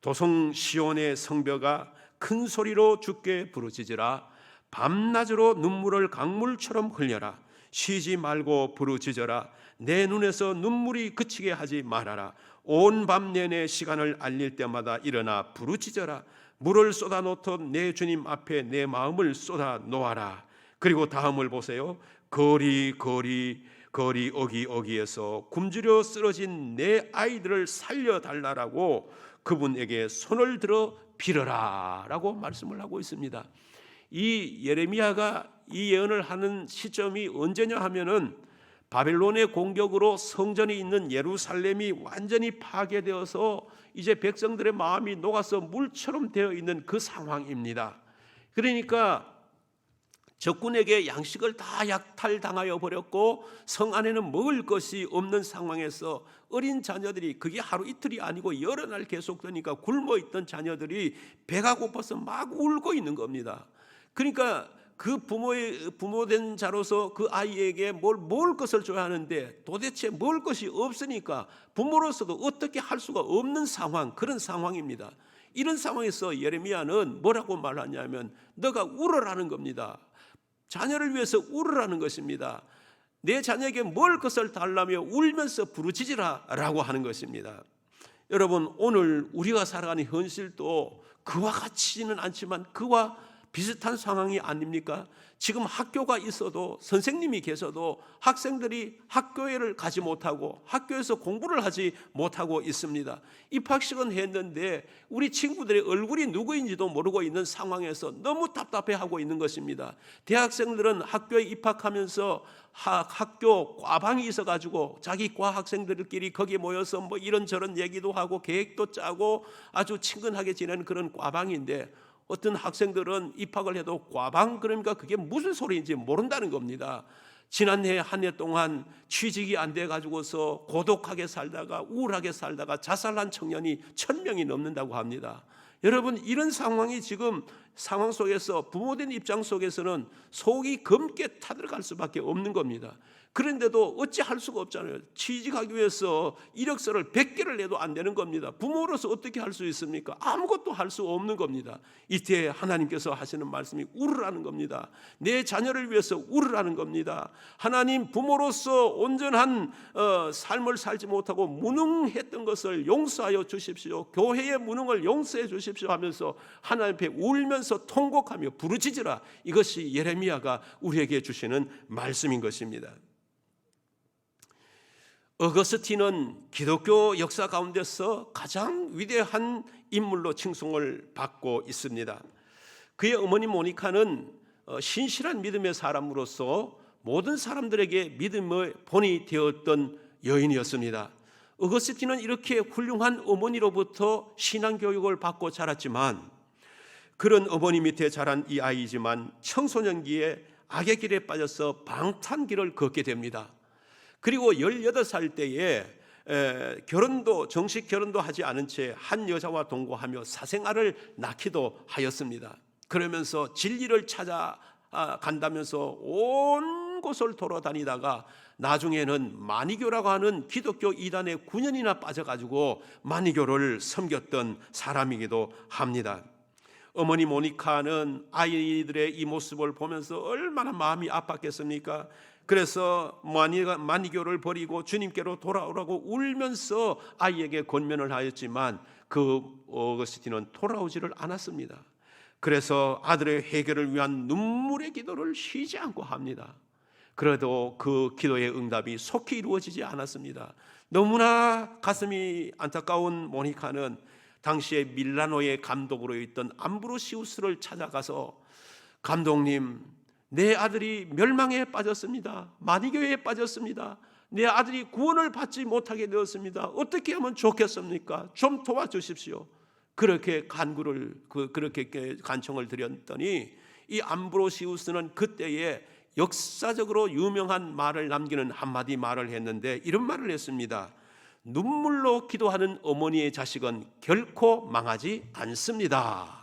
도성 시온의 성벽아, 큰 소리로 주께 부르짖으라. 밤낮으로 눈물을 강물처럼 흘려라. 쉬지 말고 부르짖어라. 내 눈에서 눈물이 그치게 하지 말아라. 온 밤 내내 시간을 알릴 때마다 일어나 부르짖어라. 물을 쏟아 놓듯 내 주님 앞에 내 마음을 쏟아 놓아라. 그리고 다음을 보세요. 거리 어기에서 굶주려 쓰러진 내 아이들을 살려달라고 그분에게 손을 들어 빌어라 라고 말씀을 하고 있습니다. 이 예레미야가 이 예언을 하는 시점이 언제냐 하면은 바벨론의 공격으로 성전이 있는 예루살렘이 완전히 파괴되어서 이제 백성들의 마음이 녹아서 물처럼 되어 있는 그 상황입니다. 그러니까 적군에게 양식을 다 약탈당하여 버렸고 성 안에는 먹을 것이 없는 상황에서 어린 자녀들이, 그게 하루 이틀이 아니고 여러 날 계속되니까 굶어있던 자녀들이 배가 고파서 막 울고 있는 겁니다. 그러니까 그 부모된 자로서 그 아이에게 먹을 것을 줘야 하는데 도대체 먹을 것이 없으니까 부모로서도 어떻게 할 수가 없는 상황, 그런 상황입니다. 이런 상황에서 예레미야는 뭐라고 말하냐면 너가 울어라는 겁니다. 자녀를 위해서 울으라는 것입니다. 내 자녀에게 먹을 것을 달라며 울면서 부르짖으라 라고 하는 것입니다. 여러분, 오늘 우리가 살아가는 현실도 그와 같지는 않지만 그와 비슷한 상황이 아닙니까? 지금 학교가 있어도 선생님이 계셔도 학생들이 학교에를 가지 못하고 학교에서 공부를 하지 못하고 있습니다. 입학식은 했는데 우리 친구들의 얼굴이 누구인지도 모르고 있는 상황에서 너무 답답해하고 있는 것입니다. 대학생들은 학교에 입학하면서 학교 과방이 있어가지고 자기 과 학생들끼리 거기에 모여서 뭐 이런저런 얘기도 하고 계획도 짜고 아주 친근하게 지내는 그런 과방인데, 어떤 학생들은 입학을 해도 과방 그러니까 그게 무슨 소리인지 모른다는 겁니다. 지난해 한 해 동안 취직이 안 돼 가지고서 고독하게 살다가 우울하게 살다가 자살한 청년이 1000명이 넘는다고 합니다. 여러분, 이런 상황이 지금 상황 속에서 부모된 입장 속에서는 속이 검게 타들어갈 수밖에 없는 겁니다. 그런데도 어찌할 수가 없잖아요. 취직하기 위해서 이력서를 100개를 내도 안 되는 겁니다. 부모로서 어떻게 할 수 있습니까? 아무것도 할 수 없는 겁니다. 이때 하나님께서 하시는 말씀이 울으라는 겁니다. 내 자녀를 위해서 울으라는 겁니다. 하나님, 부모로서 온전한 삶을 살지 못하고 무능했던 것을 용서하여 주십시오. 교회의 무능을 용서해 주십시오 하면서 하나님 앞에 울면서 통곡하며 부르짖으라. 이것이 예레미야가 우리에게 주시는 말씀인 것입니다. 어거스틴은 기독교 역사 가운데서 가장 위대한 인물로 칭송을 받고 있습니다. 그의 어머니 모니카는 신실한 믿음의 사람으로서 모든 사람들에게 믿음의 본이 되었던 여인이었습니다. 어거스틴은 이렇게 훌륭한 어머니로부터 신앙교육을 받고 자랐지만, 그런 어머니 밑에 자란 이 아이지만 청소년기에 악의 길에 빠져서 방탄길을 걷게 됩니다. 그리고 18살 때에 정식 결혼도 하지 않은 채 한 여자와 동거하며 사생아를 낳기도 하였습니다. 그러면서 진리를 찾아 간다면서 온 곳을 돌아다니다가 나중에는 마니교라고 하는 기독교 이단에 9년이나 빠져가지고 마니교를 섬겼던 사람이기도 합니다. 어머니 모니카는 아이들의 이 모습을 보면서 얼마나 마음이 아팠겠습니까? 그래서 마니교를 버리고 주님께로 돌아오라고 울면서 아이에게 권면을 하였지만 그 어거스틴은 돌아오지를 않았습니다. 그래서 아들의 해결을 위한 눈물의 기도를 쉬지 않고 합니다. 그래도 그 기도의 응답이 속히 이루어지지 않았습니다. 너무나 가슴이 안타까운 모니카는 당시에 밀라노의 감독으로 있던 암브로시우스를 찾아가서, 감독님, 내 아들이 멸망에 빠졌습니다. 마니교에 빠졌습니다. 내 아들이 구원을 받지 못하게 되었습니다. 어떻게 하면 좋겠습니까? 좀 도와주십시오. 그렇게 그렇게 간청을 드렸더니 이 암브로시우스는 그때에 역사적으로 유명한 말을 남기는 한마디 말을 했는데, 이런 말을 했습니다. 눈물로 기도하는 어머니의 자식은 결코 망하지 않습니다.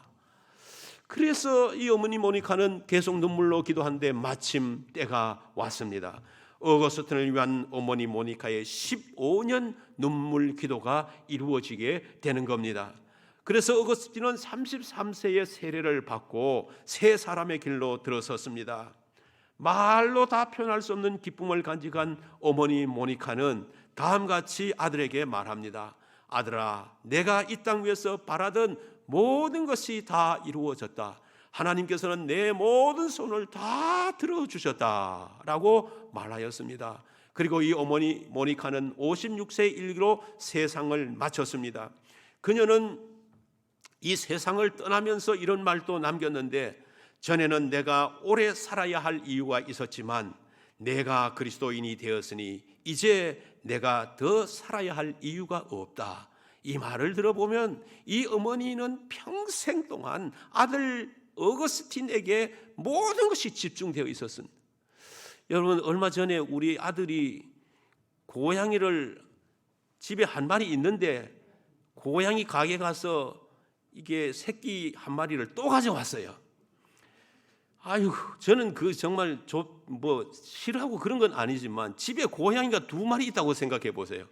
그래서 이 어머니 모니카는 계속 눈물로 기도하는데 마침 때가 왔습니다. 어거스틴을 위한 어머니 모니카의 15년 눈물 기도가 이루어지게 되는 겁니다. 그래서 어거스틴은 33세의 세례를 받고 새 사람의 길로 들어섰습니다. 말로 다 표현할 수 없는 기쁨을 간직한 어머니 모니카는 다음같이 아들에게 말합니다. 아들아, 내가 이 땅 위에서 바라던 모든 것이 다 이루어졌다. 하나님께서는 내 모든 손을 다 들어주셨다라고 말하였습니다. 그리고 이 어머니 모니카는 56세 일기로 세상을 마쳤습니다. 그녀는 이 세상을 떠나면서 이런 말도 남겼는데, 전에는 내가 오래 살아야 할 이유가 있었지만 내가 그리스도인이 되었으니 이제 내가 더 살아야 할 이유가 없다. 이 말을 들어보면 이 어머니는 평생 동안 아들 어거스틴에게 모든 것이 집중되어 있었습니다. 여러분, 얼마 전에 우리 아들이 고양이를, 집에 한 마리 있는데 고양이 가게 가서 이게 새끼 한 마리를 또 가져왔어요. 아유, 저는 그 정말 싫어하고 그런 건 아니지만 집에 고양이가 2마리 있다고 생각해 보세요.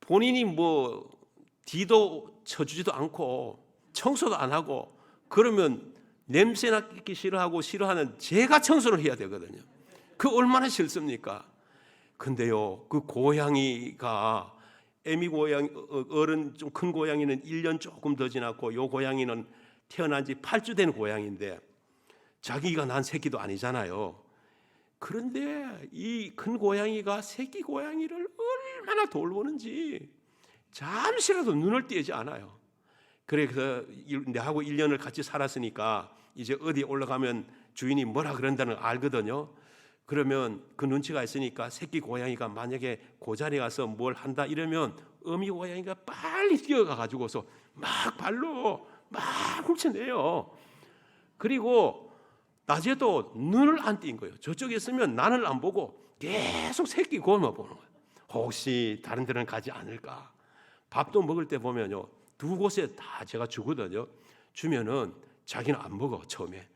본인이 뒤도 쳐주지도 않고 청소도 안 하고, 그러면 냄새 나기 싫어하는 제가 청소를 해야 되거든요. 그 얼마나 싫습니까? 근데요, 그 고양이가, 애미 고양이, 어른 좀 큰 고양이는 1년 조금 더 지났고, 요 고양이는 태어난 지 8주 된 고양이인데 자기가 난 새끼도 아니잖아요. 그런데 이 큰 고양이가 새끼 고양이를 얼마나 돌보는지 잠시라도 눈을 떼지 않아요. 그래서 내하고 1년을 같이 살았으니까 이제 어디 올라가면 주인이 뭐라 그런다는 걸 알거든요. 그러면 그 눈치가 있으니까 새끼 고양이가 만약에 고자리 가서 뭘 한다 이러면 어미 고양이가 빨리 뛰어가 가지고서 막 발로 막 훔쳐내요. 그리고 낮에도 눈을 안 띈 거예요. 저쪽에 있으면 나를 안 보고 계속 새끼 고만 보는 거예요. 혹시 다른 데는 가지 않을까. 밥도 먹을 때 보면요, 2곳에 다 제가 주거든요. 주면은 자기는 안 먹어. 처음에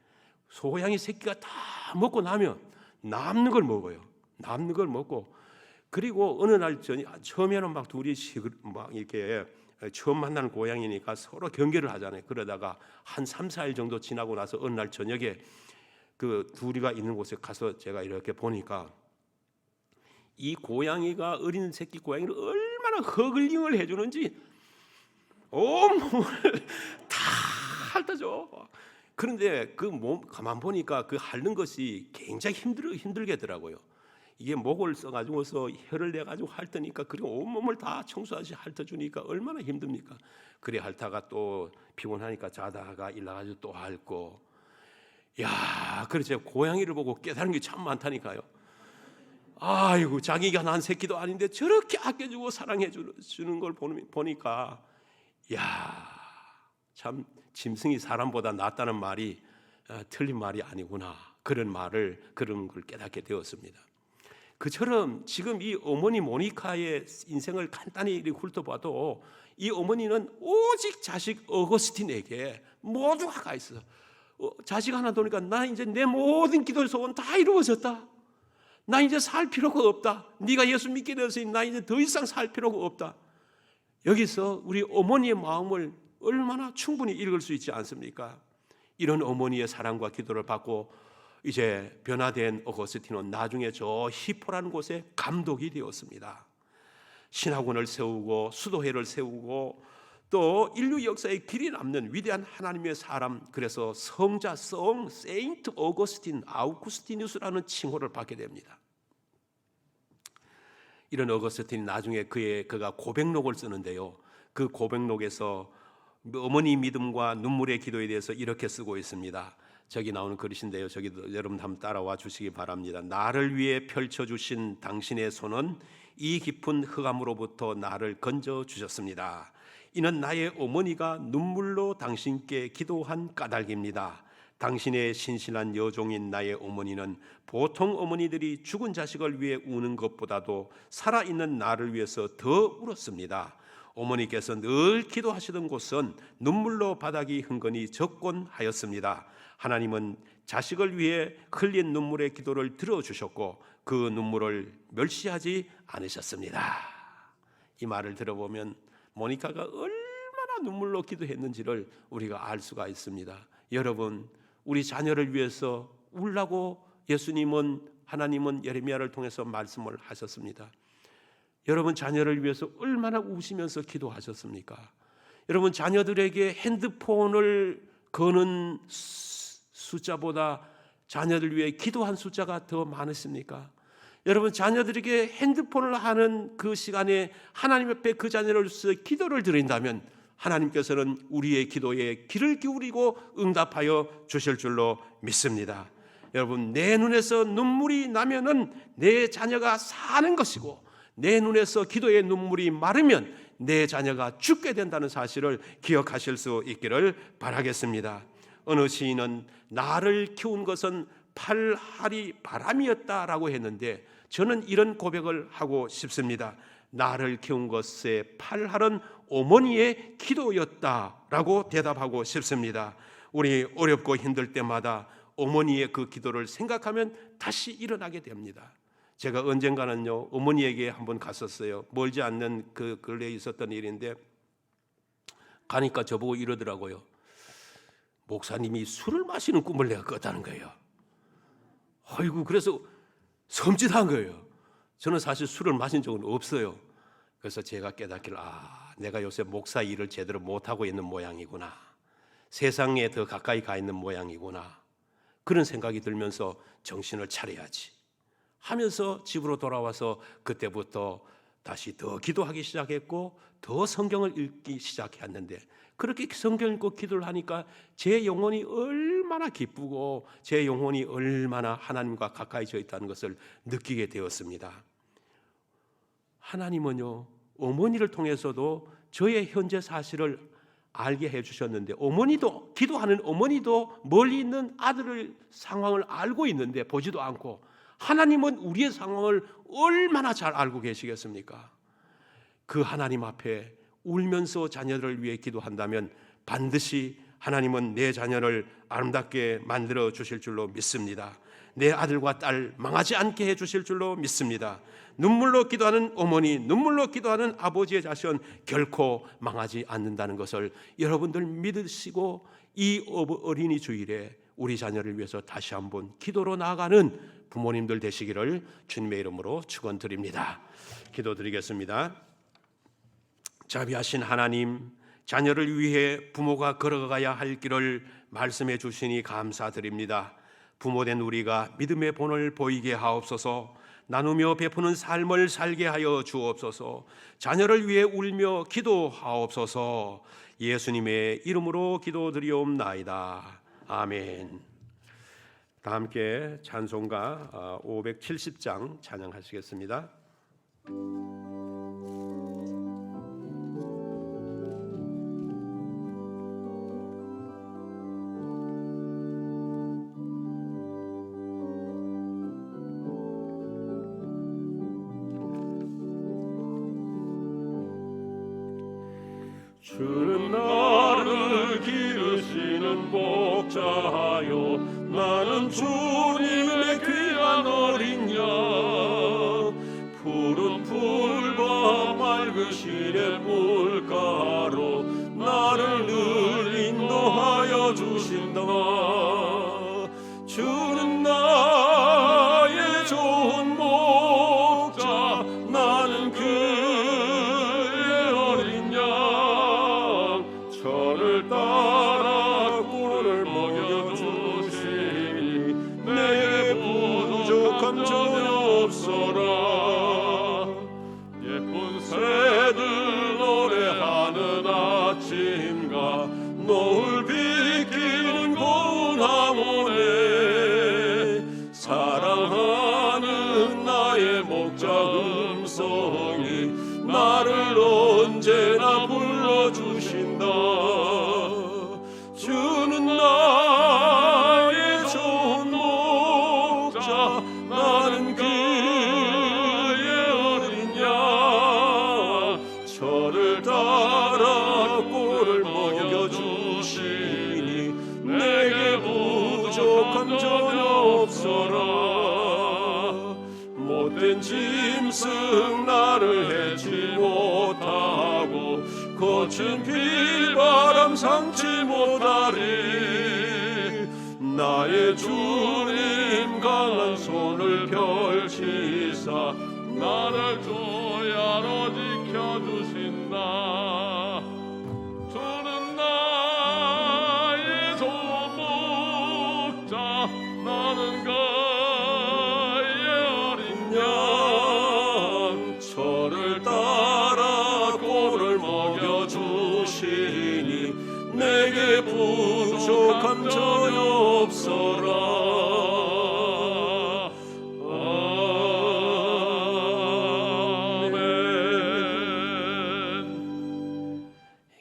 소고양이 새끼가 다 먹고 나면 남는 걸 먹어요. 남는 걸 먹고, 그리고 어느 날 처음에는 막 둘이 막 이렇게 처음 만나는 고양이니까 서로 경계를 하잖아요. 그러다가 한 3, 4일 정도 지나고 나서 어느 날 저녁에 그 둘이가 있는 곳에 가서 제가 이렇게 보니까 이 고양이가 어린 새끼 고양이를 얼마나 허글링을 해주는지 온몸을 다 핥아줘. 그런데 그 몸 가만 보니까 그 핥는 것이 굉장히 힘들겠더라고요. 이게 목을 써가지고서 혀를 내가지고 핥으니까, 그리고 온몸을 다 청소하시 핥아주니까 얼마나 힘듭니까? 그래 핥다가 또 피곤하니까 자다가 일어나가지고 또 핥고. 야, 그래서 제가 고양이를 보고 깨달은 게 참 많다니까요. 아이고, 자기가 난 새끼도 아닌데 저렇게 아껴주고 사랑해 주는 걸 보니까, 야, 참 짐승이 사람보다 낫다는 말이 틀린 말이 아니구나. 그런 걸 깨닫게 되었습니다. 그처럼 지금 이 어머니 모니카의 인생을 간단히 훑어봐도 이 어머니는 오직 자식 어거스틴에게 모두가 가 있어. 자식 하나 도니까 나 이제 내 모든 기도의 소원 다 이루어졌다. 나 이제 살 필요가 없다. 네가 예수 믿게 되었으니 나 이제 더 이상 살 필요가 없다. 여기서 우리 어머니의 마음을 얼마나 충분히 읽을 수 있지 않습니까? 이런 어머니의 사랑과 기도를 받고 이제 변화된 어거스틴은 나중에 저 히포라는 곳에 감독이 되었습니다. 신학원을 세우고 수도회를 세우고 또 인류 역사에 길이 남는 위대한 하나님의 사람, 그래서 성자 세인트 어거스틴 아우구스티누스라는 칭호를 받게 됩니다. 이런 어거스틴이 나중에 그가 고백록을 쓰는데요. 그 고백록에서 어머니 믿음과 눈물의 기도에 대해서 이렇게 쓰고 있습니다. 저기 나오는 글이신데요. 저기도 여러분 한번 따라와 주시기 바랍니다. 나를 위해 펼쳐주신 당신의 손은 이 깊은 흑암으로부터 나를 건져 주셨습니다. 이는 나의 어머니가 눈물로 당신께 기도한 까닭입니다. 당신의 신실한 여종인 나의 어머니는 보통 어머니들이 죽은 자식을 위해 우는 것보다도 살아있는 나를 위해서 더 울었습니다. 어머니께서 늘 기도하시던 곳은 눈물로 바닥이 흥건히 젖곤하였습니다. 하나님은 자식을 위해 흘린 눈물의 기도를 들어주셨고 그 눈물을 멸시하지 않으셨습니다. 이 말을 들어보면 모니카가 얼마나 눈물로 기도했는지를 우리가 알 수가 있습니다. 여러분, 우리 자녀를 위해서 울라고 하나님은 예레미야를 통해서 말씀을 하셨습니다. 여러분 자녀를 위해서 얼마나 우시면서 기도하셨습니까? 여러분 자녀들에게 핸드폰을 거는 숫자보다 자녀들 위해 기도한 숫자가 더 많으십니까? 여러분 자녀들에게 핸드폰을 하는 그 시간에 하나님 앞에 그 자녀를 위해서 기도를 드린다면 하나님께서는 우리의 기도에 귀를 기울이고 응답하여 주실 줄로 믿습니다. 여러분, 내 눈에서 눈물이 나면은 내 자녀가 사는 것이고 내 눈에서 기도의 눈물이 마르면 내 자녀가 죽게 된다는 사실을 기억하실 수 있기를 바라겠습니다. 어느 시인은 나를 키운 것은 팔할이 바람이었다라고 했는데 저는 이런 고백을 하고 싶습니다. 나를 키운 것의 팔할은 어머니의 기도였다라고 대답하고 싶습니다. 우리 어렵고 힘들 때마다 어머니의 그 기도를 생각하면 다시 일어나게 됩니다. 제가 언젠가는요 어머니에게 한번 갔었어요. 멀지 않는 그 근래에 있었던 일인데 가니까 저보고 이러더라고요. 목사님이 술을 마시는 꿈을 내가 꿨다는 거예요. 아이고, 그래서 섬찟한 거예요. 저는 사실 술을 마신 적은 없어요. 그래서 제가 깨닫기를 내가 요새 목사 일을 제대로 못하고 있는 모양이구나. 세상에 더 가까이 가 있는 모양이구나, 그런 생각이 들면서 정신을 차려야지 하면서 집으로 돌아와서 그때부터 다시 더 기도하기 시작했고 더 성경을 읽기 시작했는데, 그렇게 성경 읽고 기도를 하니까 제 영혼이 얼마나 기쁘고 제 영혼이 얼마나 하나님과 가까이져 있다는 것을 느끼게 되었습니다. 하나님은요, 어머니를 통해서도 저의 현재 사실을 알게 해주셨는데, 어머니도, 기도하는 어머니도 멀리 있는 아들의 상황을 알고 있는데 보지도 않고, 하나님은 우리의 상황을 얼마나 잘 알고 계시겠습니까? 그 하나님 앞에 울면서 자녀들을 위해 기도한다면 반드시 하나님은 내 자녀를 아름답게 만들어 주실 줄로 믿습니다. 내 아들과 딸 망하지 않게 해 주실 줄로 믿습니다. 눈물로 기도하는 어머니, 눈물로 기도하는 아버지의 자손 결코 망하지 않는다는 것을 여러분들 믿으시고, 이 어린이 주일에 우리 자녀를 위해서 다시 한번 기도로 나아가는 부모님들 되시기를 주님의 이름으로 축원드립니다. 기도드리겠습니다. 자비하신 하나님, 자녀를 위해 부모가 걸어가야 할 길을 말씀해 주시니 감사드립니다. 부모된 우리가 믿음의 본을 보이게 하옵소서. 나누며 베푸는 삶을 살게 하여 주옵소서. 자녀를 위해 울며 기도하옵소서. 예수님의 이름으로 기도드리옵나이다. 아멘. 다 함께 찬송가 570장 찬양하시겠습니다. 주는 나를 기르시는 목자요, 나는 주님의 귀한 어린 양. 푸른 풀과 맑은 시냇 물가로 나를 늘 인도하여 주신다. 주는 나의 좋은 목자, 나는 그의 어린 양. 저를 따라 꿀을 먹여주시니 내게 부족함 전혀 없어라. 예쁜 새들 노래하는 아침과 노을 비키는 고운 함원에 사랑하는 나의 목자 음성이 나를 언제나 불러주신다. 주는 나의 좋은 목자, 나는 그의 어린 양. 저를 따라 꿀을 먹여주시니 내게 부족함 전혀 없어라. 못된 짐승 나를 해치 못하고 거친 비바람 삼지 못하리. 나의 주님 강한 손을 펼치사 나를 조야로 지켜주신다. 주는 나의 좋은 목자, 나는 그의 어린 양. 저를 따라 꿀을 먹여주시니 내게 부족함 전혀 없어라.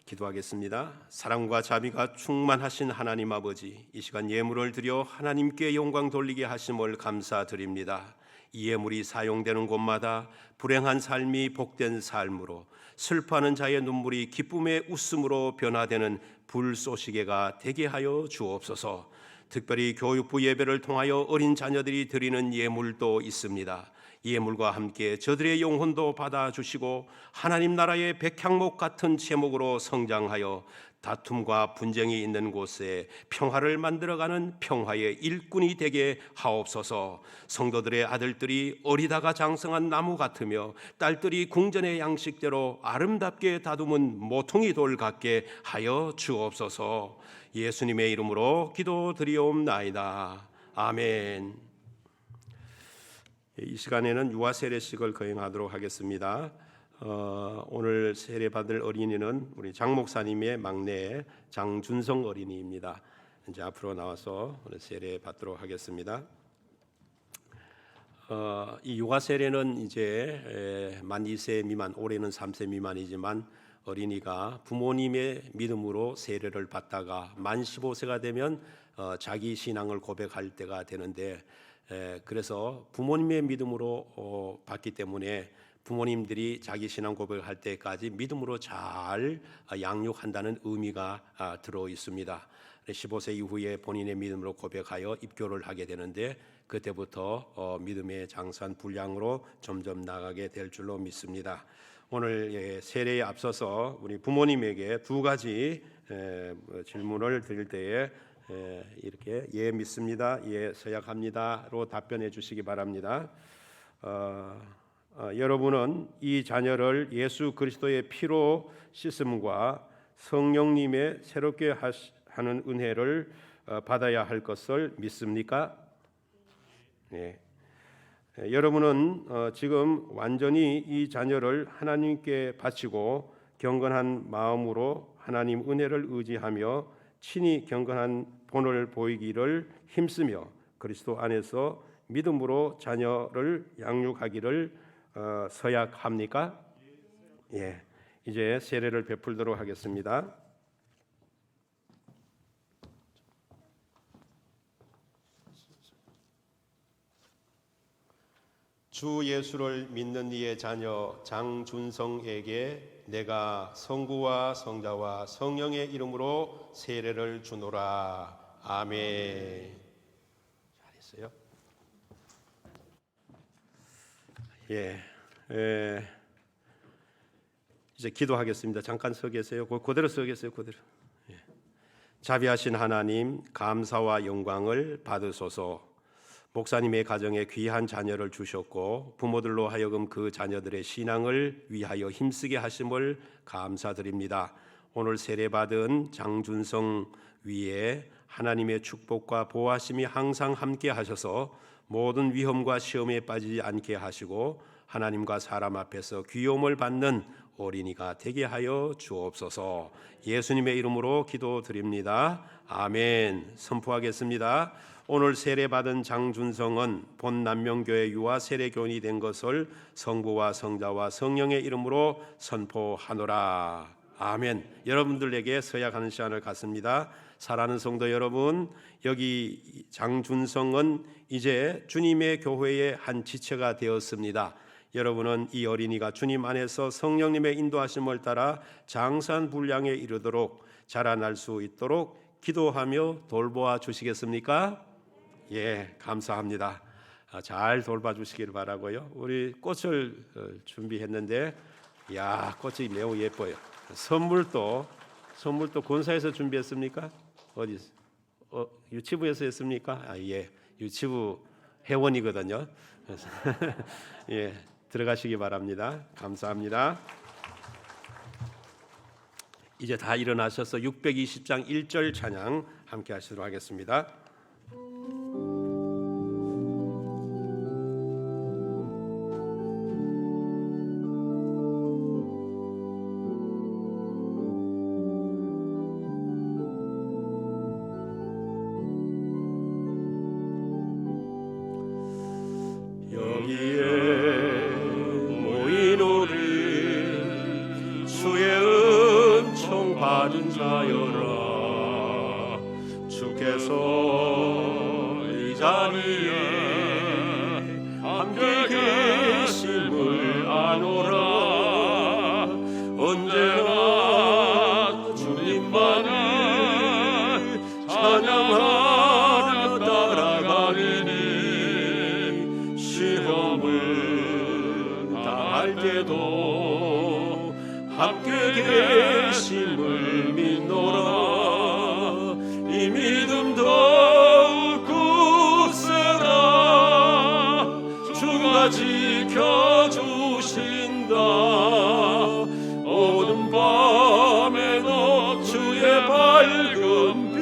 기도하겠습니다. 사랑과 자비가 충만하신 하나님 아버지, 이 시간 예물을 드려 하나님께 영광 돌리게 하심을 감사드립니다. 이 예물이 사용되는 곳마다 불행한 삶이 복된 삶으로, 슬퍼하는 자의 눈물이 기쁨의 웃음으로 변화되는 불쏘시개가 되게 하여 주옵소서. 특별히 교육부 예배를 통하여 어린 자녀들이 드리는 예물도 있습니다. 예물과 함께 저들의 영혼도 받아주시고 하나님 나라의 백향목 같은 제목으로 성장하여 다툼과 분쟁이 있는 곳에 평화를 만들어가는 평화의 일꾼이 되게 하옵소서. 성도들의 아들들이 어리다가 장성한 나무 같으며 딸들이 궁전의 양식대로 아름답게 다듬은 모퉁이 돌 같게 하여 주옵소서. 예수님의 이름으로 기도드리옵나이다. 아멘. 이 시간에는 유아 세례식을 거행하도록 하겠습니다. 오늘 세례받을 어린이는 우리 장 목사님의 막내 장준성 어린이입니다. 이제 앞으로 나와서 오늘 세례받도록 하겠습니다. 이 유아 세례는 이제 만 2세 미만, 올해는 3세 미만이지만 어린이가 부모님의 믿음으로 세례를 받다가 만 15세가 되면 자기 신앙을 고백할 때가 되는데, 그래서 부모님의 믿음으로 받기 때문에 부모님들이 자기 신앙 고백을 할 때까지 믿음으로 잘 양육한다는 의미가 들어 있습니다. 15세 이후에 본인의 믿음으로 고백하여 입교를 하게 되는데, 그때부터 믿음의 장산 분량으로 점점 나가게 될 줄로 믿습니다. 오늘 세례에 앞서서 우리 부모님에게 두 가지 질문을 드릴 때에 이렇게 예 믿습니다, 예 서약합니다로 답변해 주시기 바랍니다. 여러분은 이 자녀를 예수 그리스도의 피로 씻음과 성령님의 새롭게 하는 은혜를 받아야 할 것을 믿습니까? 네. 여러분은 지금 완전히 이 자녀를 하나님께 바치고 경건한 마음으로 하나님 은혜를 의지하며 친히 경건한 본을 보이기를 힘쓰며 그리스도 안에서 믿음으로 자녀를 양육하기를 서약합니까? 예. 이제 세례를 베풀도록 하겠습니다. 주 예수를 믿는 이의 자녀 장준성에게 내가 성부와 성자와 성령의 이름으로 세례를 주노라. 아멘. 잘했어요. 이제 기도하겠습니다. 잠깐 서 계세요. 그대로 서 계세요. 그대로. 자비하신 하나님, 감사와 영광을 받으소서. 목사님의 가정에 귀한 자녀를 주셨고 부모들로 하여금 그 자녀들의 신앙을 위하여 힘쓰게 하심을 감사드립니다. 오늘 세례받은 장준성 위에 하나님의 축복과 보호하심이 항상 함께 하셔서 모든 위험과 시험에 빠지지 않게 하시고 하나님과 사람 앞에서 귀여움을 받는 어린이가 되게 하여 주옵소서. 예수님의 이름으로 기도드립니다. 아멘. 선포하겠습니다. 오늘 세례받은 장준성은 본 남명교회 유아 세례교인이 된 것을 성부와 성자와 성령의 이름으로 선포하노라. 아멘. 여러분들에게 서약하는 시간을 갖습니다. 사랑하는 성도 여러분, 여기 장준성은 이제 주님의 교회의 한 지체가 되었습니다. 여러분은 이 어린이가 주님 안에서 성령님의 인도하심을 따라 장산 분량에 이르도록 자라날 수 있도록 기도하며 돌보아 주시겠습니까? 예, 감사합니다. 잘 돌봐 주시기를 바라고요. 우리 꽃을 준비했는데, 야, 꽃이 매우 예뻐요. 선물도 본사에서 준비했습니까? 어디? 유치부에서 했습니까? 예, 유치부 회원이거든요. 그래서 예, 들어가시기 바랍니다. 감사합니다. 이제 다 일어나셔서 620장 1절 찬양 함께 하시도록 하겠습니다. 받은 자여라. 주께서 함께 계심을 믿노라. 이 믿음 더욱 굳세라. 주가 지켜주신다. 어둠 밤에도 주의 밝은 빛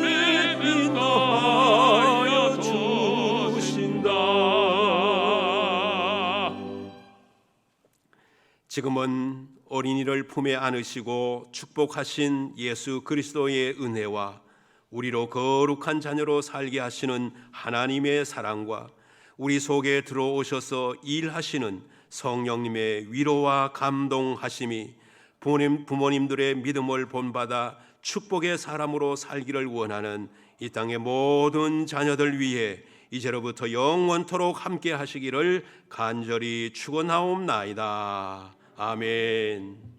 인도하여 주신다. 지금은 어린이를 품에 안으시고 축복하신 예수 그리스도의 은혜와 우리로 거룩한 자녀로 살게 하시는 하나님의 사랑과 우리 속에 들어오셔서 일하시는 성령님의 위로와 감동하심이 부모님들의 믿음을 본받아 축복의 사람으로 살기를 원하는 이 땅의 모든 자녀들 위해 이제로부터 영원토록 함께 하시기를 간절히 축원하옵나이다. 아멘.